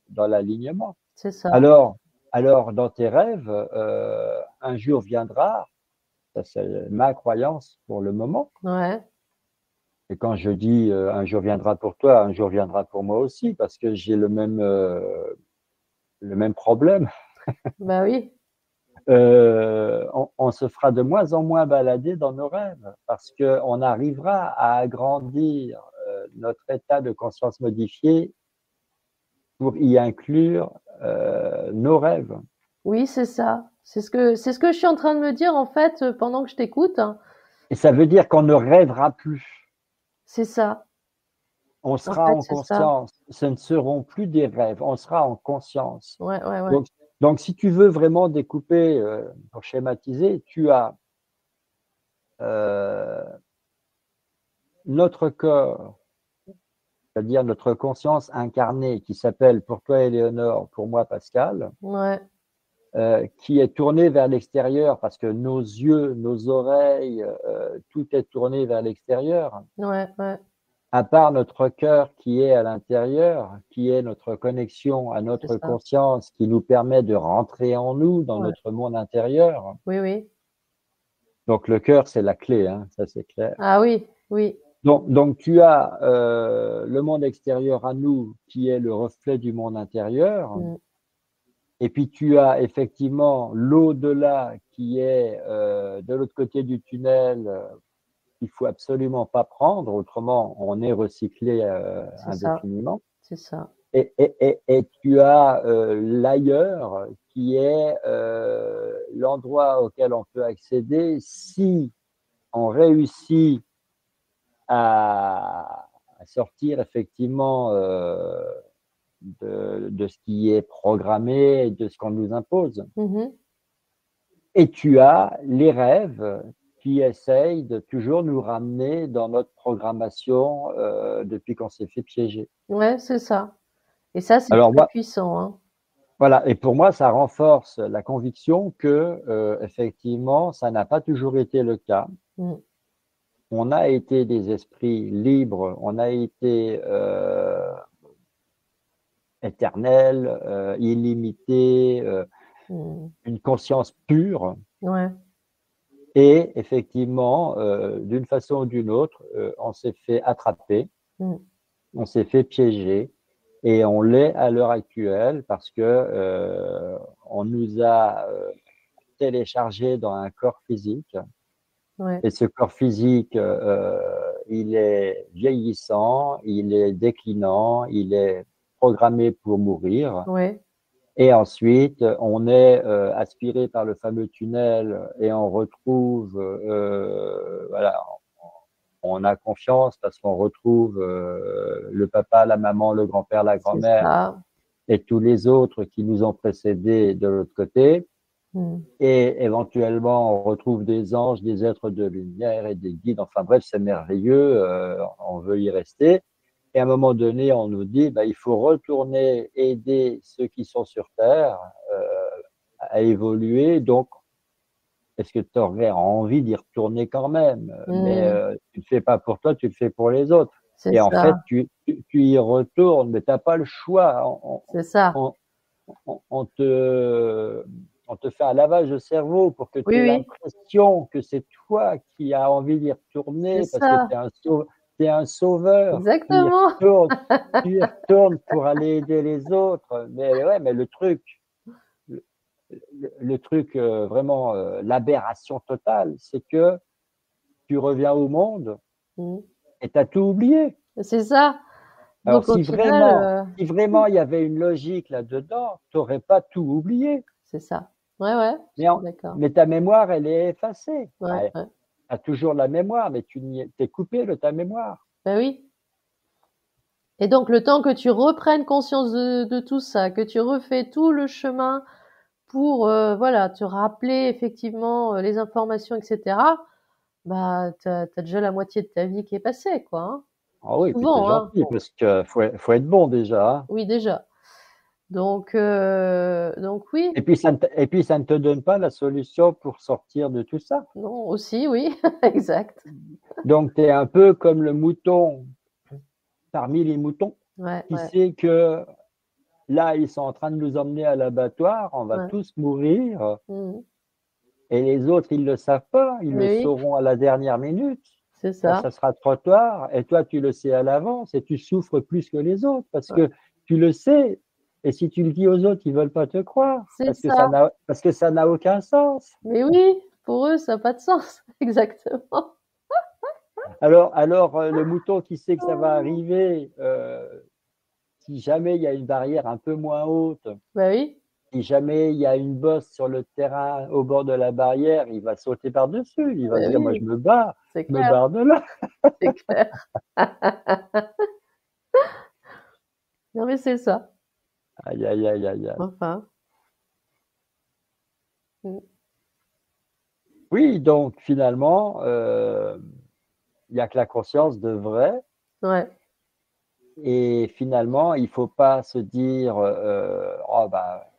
dans l'alignement. C'est ça. Alors, alors, dans tes rêves, un jour viendra, ça c'est ma croyance pour le moment. Ouais. Et quand je dis un jour viendra pour toi, un jour viendra pour moi aussi, parce que j'ai le même problème. Bah oui. On se fera de moins en moins balader dans nos rêves, parce qu'on arrivera à agrandir notre état de conscience modifié pour y inclure nos rêves. Oui, c'est ça. C'est ce que je suis en train de me dire, en fait, pendant que je t'écoute, hein. Et ça veut dire qu'on ne rêvera plus. C'est ça. On En sera fait, en c'est ça. conscience. Ce ne seront plus des rêves, on sera en conscience. Ouais, ouais, ouais. Donc, donc si tu veux vraiment découper, pour schématiser, tu as euh, notre corps, c'est-à-dire notre conscience incarnée qui s'appelle pour toi Éléonore, pour moi Pascal, Ouais, qui est tournée vers l'extérieur parce que nos yeux, nos oreilles, tout est tourné vers l'extérieur, ouais, ouais. à part notre cœur qui est à l'intérieur, qui est notre connexion à C'est notre ça. conscience, qui nous permet de rentrer en nous, dans Ouais. notre monde intérieur. Oui, oui. Donc le cœur, c'est la clé, hein, ça c'est clair. Ah oui, oui. Donc tu as le monde extérieur à nous qui est le reflet du monde intérieur, Mmh. et puis tu as effectivement l'au-delà qui est de l'autre côté du tunnel, qu'il faut absolument pas prendre, autrement on est recyclé C'est ça, indéfiniment. c'est ça. Et tu as l'ailleurs qui est l'endroit auquel on peut accéder si on réussit à sortir effectivement de ce qui est programmé, de ce qu'on nous impose. Mmh. Et tu as les rêves qui essayent de toujours nous ramener dans notre programmation depuis qu'on s'est fait piéger. Ouais, c'est ça. Et ça, c'est Alors très moi, puissant, hein. voilà, et pour moi, ça renforce la conviction que effectivement, ça n'a pas toujours été le cas. Mmh. On a été des esprits libres, on a été éternels, illimités, Mmh. une conscience pure. Ouais. Et effectivement, d'une façon ou d'une autre, on s'est fait attraper, Mmh. on s'est fait piéger, et on l'est à l'heure actuelle parce que on nous a téléchargé dans un corps physique. Ouais. Et ce corps physique, il est vieillissant, il est déclinant, il est programmé pour mourir. Ouais. Et ensuite, on est aspiré par le fameux tunnel et on retrouve, voilà, on a confiance parce qu'on retrouve le papa, la maman, le grand-père, la C'est grand-mère ça. et tous les autres qui nous ont précédés de l'autre côté. Mmh. Et éventuellement, on retrouve des anges, des êtres de lumière et des guides. Enfin bref, c'est merveilleux, on veut y rester. Et à un moment donné, on nous dit, bah, il faut retourner aider ceux qui sont sur Terre à évoluer. Donc, est-ce que tu aurais envie d'y retourner quand même? Mais Mmh. tu ne le fais pas pour toi, tu le fais pour les autres. C'est Et en ça, fait, tu y retournes, mais tu n'as pas le choix. c'est ça. On, on te, on te fait un lavage de cerveau pour que tu Oui, aies oui, l'impression que c'est toi qui as envie d'y c'est retourner parce que ça. t'es un sauveur. Exactement. Tu y retournes pour aller aider les autres. Mais ouais, mais le, le truc vraiment, l'aberration totale, c'est que tu reviens au monde Mmh. et tu as tout oublié. C'est ça. Alors Donc au final, si vraiment il y avait une logique là-dedans, tu n'aurais pas tout oublié. c'est ça. Ouais, ouais, je Mais, suis d'accord. mais ta mémoire, elle est effacée. Ouais, Ouais, ouais. tu as toujours la mémoire, mais tu t'es coupé de ta mémoire. Bah oui. Et donc le temps que tu reprennes conscience de tout ça, que tu refais tout le chemin pour, voilà, te rappeler effectivement, les informations et cetera, bah, tu as déjà la moitié de ta vie qui est passée, quoi, hein. Ah oui, puis c'est Souvent, hein. gentil parce que faut être bon déjà, hein. Oui, déjà. Donc oui, Et puis ça ne te donne pas la solution pour sortir de tout ça. non, aussi, oui, exact. Donc tu es un peu comme le mouton parmi les moutons Ouais, qui ouais, sait que là, ils sont en train de nous emmener à l'abattoir, on va ouais. tous mourir. Mmh. Et les autres, ils le savent pas, ils le Oui, sauront à la dernière minute, c'est quand ça. ça sera trop tard. Et toi, tu le sais à l'avance et tu souffres plus que les autres parce Ouais, que tu le sais. Et si tu le dis aux autres, ils veulent pas te croire c'est ça. parce que ça n'a aucun sens. Mais oui, pour eux, ça a pas de sens. Exactement. Alors le mouton qui sait que ça va arriver, si jamais il y a une barrière un peu moins haute, Bah oui, si jamais il y a une bosse sur le terrain au bord de la barrière, il va sauter par-dessus. Il va Beh, dire, moi, oui, c'est je me clair, barre de là. c'est clair. Non, mais c'est ça. Aïe, aïe, aïe, aïe, aïe. Enfin, mmh, Oui, donc finalement, il y a que la conscience de vrai. ouais. Et finalement, il faut pas se dire, oh bah,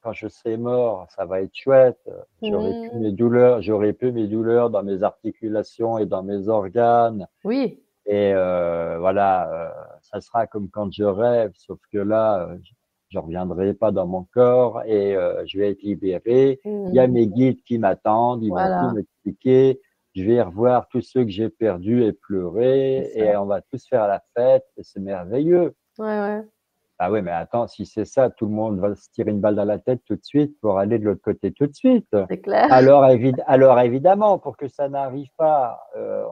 quand je serai mort, ça va être chouette. Mmh. J'aurai plus mes douleurs dans mes articulations et dans mes organes. Oui, Et voilà, ça sera comme quand je rêve, sauf que là, je reviendrai pas dans mon corps et je vais être libéré. Il y a mmh, mes guides qui m'attendent, ils vont tout voilà, m'expliquer. Je vais revoir tous ceux que j'ai perdus et c'est pleurer ça. et on va tous faire la fête et c'est merveilleux. Ouais, ouais, Ah oui, mais attends, si c'est ça, tout le monde va se tirer une balle dans la tête tout de suite pour aller de l'autre côté tout de suite. c'est clair. Alors évidemment, pour que ça n'arrive pas,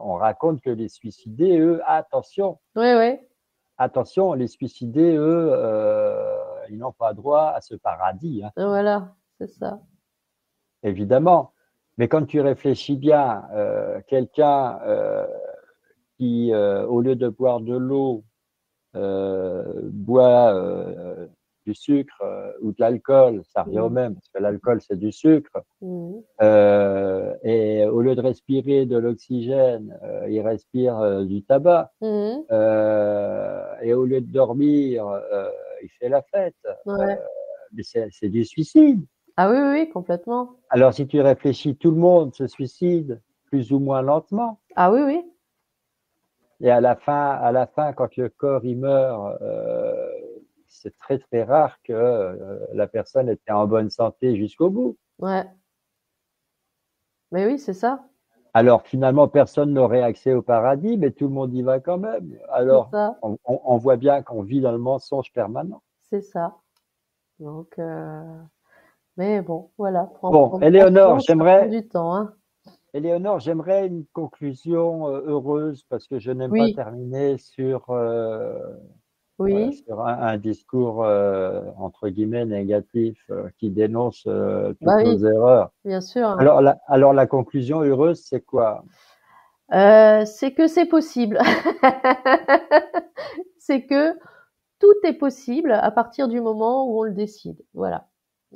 on raconte que les suicidés, eux, Oui, oui, attention, les suicidés, eux, ils n'ont pas droit à ce paradis, hein, voilà, c'est ça. évidemment. Mais quand tu réfléchis bien, quelqu'un qui, au lieu de boire de l'eau, boit du sucre ou de l'alcool, ça revient au Mmh. même, parce que l'alcool, c'est du sucre. Mmh. Et au lieu de respirer de l'oxygène, il respire du tabac. Mmh. Et au lieu de dormir, il fait la fête. Ouais. Mais c'est du suicide. Ah oui, oui, oui, complètement. Alors si tu réfléchis, tout le monde se suicide, plus ou moins lentement. Ah oui, oui, Et à la fin, quand le corps il meurt, c'est très très rare que la personne était en bonne santé jusqu'au bout. ouais. Mais oui, c'est ça, Alors finalement, personne n'aurait accès au paradis, mais tout le monde y va quand même. c'est Alors ça, on voit bien qu'on vit dans le mensonge permanent. c'est ça. Donc mais bon, voilà, pour en Bon, prendre conscience, ça prend du temps, hein. Éléonore, j'aimerais une conclusion heureuse parce que je n'aime pas Oui, terminer sur, voilà, oui, sur un discours entre guillemets négatif qui dénonce bah toutes nos oui, erreurs. bien sûr, hein. Alors la conclusion heureuse, c'est quoi? C'est que c'est possible. C'est que tout est possible à partir du moment où on le décide, voilà.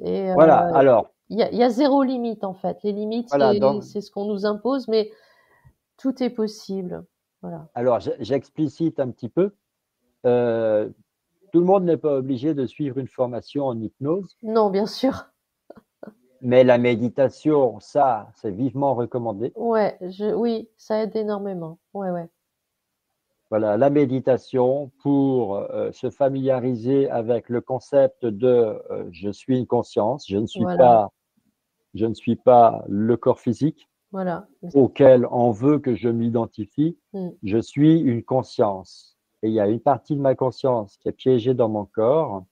Et Voilà. Alors il y a 0 limite, en fait. Les limites, voilà. c'est ce qu'on nous impose, mais tout est possible. Voilà. Alors j'explicite un petit peu. Euh, Tout le monde n'est pas obligé de suivre une formation en hypnose, Non, bien sûr. mais la méditation, ça, c'est vivement recommandé. Ouais, oui, ça aide énormément. Ouais, ouais. Voilà, la méditation pour se familiariser avec le concept de je suis une conscience, Voilà, je ne suis pas le corps physique voilà. auquel on veut que je m'identifie, Mmh. je suis une conscience. Et il y a une partie de ma conscience qui est piégée dans mon corps,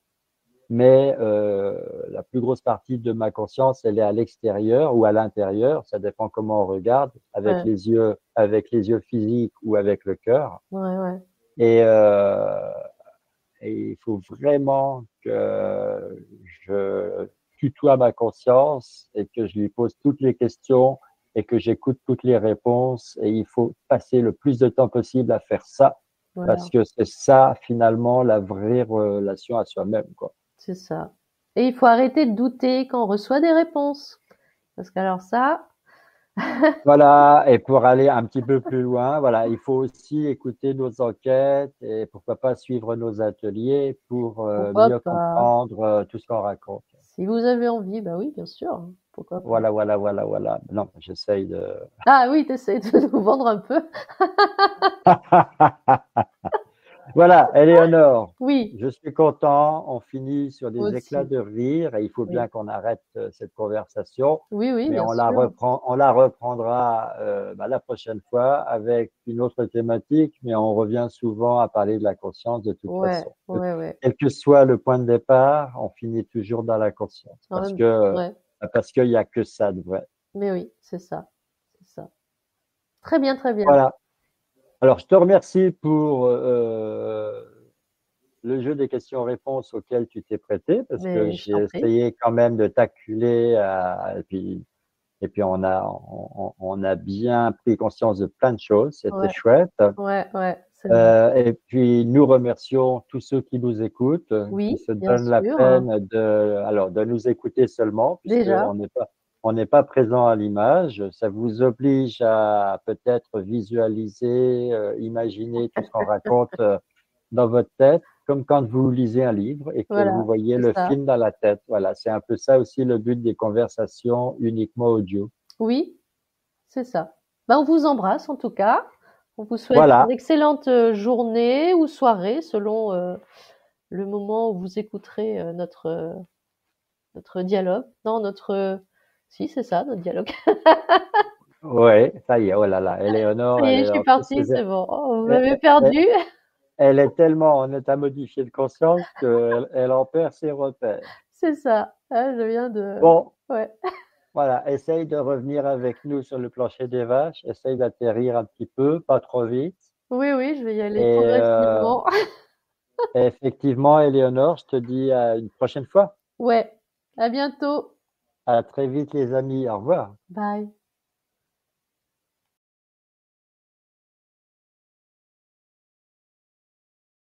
mais la plus grosse partie de ma conscience, elle est à l'extérieur ou à l'intérieur, ça dépend comment on regarde, Ouais, avec les yeux physiques ou avec le cœur. ouais, ouais. Et, et il faut vraiment que je tutoie ma conscience et que je lui pose toutes les questions et que j'écoute toutes les réponses. Et il faut passer le plus de temps possible à faire ça parce Voilà, que c'est ça finalement la vraie relation à soi-même, quoi. c'est ça. Et il faut arrêter de douter quand on reçoit des réponses. Parce qu'alors ça, Voilà, et pour aller un petit peu plus loin, voilà, il faut aussi écouter nos enquêtes et pourquoi pas suivre nos ateliers pour pourquoi mieux pas? comprendre tout ce qu'on raconte. Si vous avez envie, bah oui, bien sûr, hein, pourquoi pas? Voilà. Non, j'essaye de. Ah oui, tu essaies de nous vendre un peu? Voilà, Éléonore, Oui, je suis content. On finit sur moi des éclats aussi. de rire et il faut Oui. bien qu'on arrête cette conversation, Oui, oui, mais bien sûr. on la reprendra bah, la prochaine fois avec une autre thématique, mais on revient souvent à parler de la conscience de toute Ouais, façon. ouais, ouais. Quel que soit le point de départ, on finit toujours dans la conscience Quand même, ouais. parce qu'il y a que ça de vrai. Mais oui, c'est ça, c'est ça. Très bien, très bien. Voilà. Alors, je te remercie le jeu des questions-réponses auquel tu t'es prêté, parce que Mais je j'ai t'en prie. essayé quand même de t'acculer, et puis on a bien pris conscience de plein de choses, c'était Ouais, chouette. ouais, c'est vrai. Et puis nous remercions tous ceux qui nous écoutent, qui Oui, se bien donnent la sûr, peine de nous écouter seulement, déjà. on n'est pas présent à l'image. Ça vous oblige à peut-être visualiser, imaginer tout ce qu'on raconte dans votre tête, comme quand vous lisez un livre et que vous Voilà, voyez c'est le ça. film dans la tête. Voilà, c'est un peu ça aussi le but des conversations uniquement audio. Oui, c'est ça. Bah, on vous embrasse en tout cas. On vous souhaite une Voilà, excellente, journée ou soirée selon, le moment où vous écouterez, notre dialogue. Non, si, c'est ça, notre dialogue. ouais, ça y est, oh là là, Ça Éléonore, y elle est, est je suis dans tous partie, ses... c'est bon. Oh, vous Elle, m'avez elle- perdue. elle est tellement en état modifié de conscience elle en perd ses repères. C'est ça. Ah, je viens de Bon, ouais. voilà, essaye de revenir avec nous sur le plancher des vaches, essaye d'atterrir un petit peu, pas trop vite. Oui, oui, je vais y aller Et progressivement. effectivement, Éléonore, je te dis à une prochaine fois. Ouais. À bientôt. À très vite, les amis. Au revoir. Bye.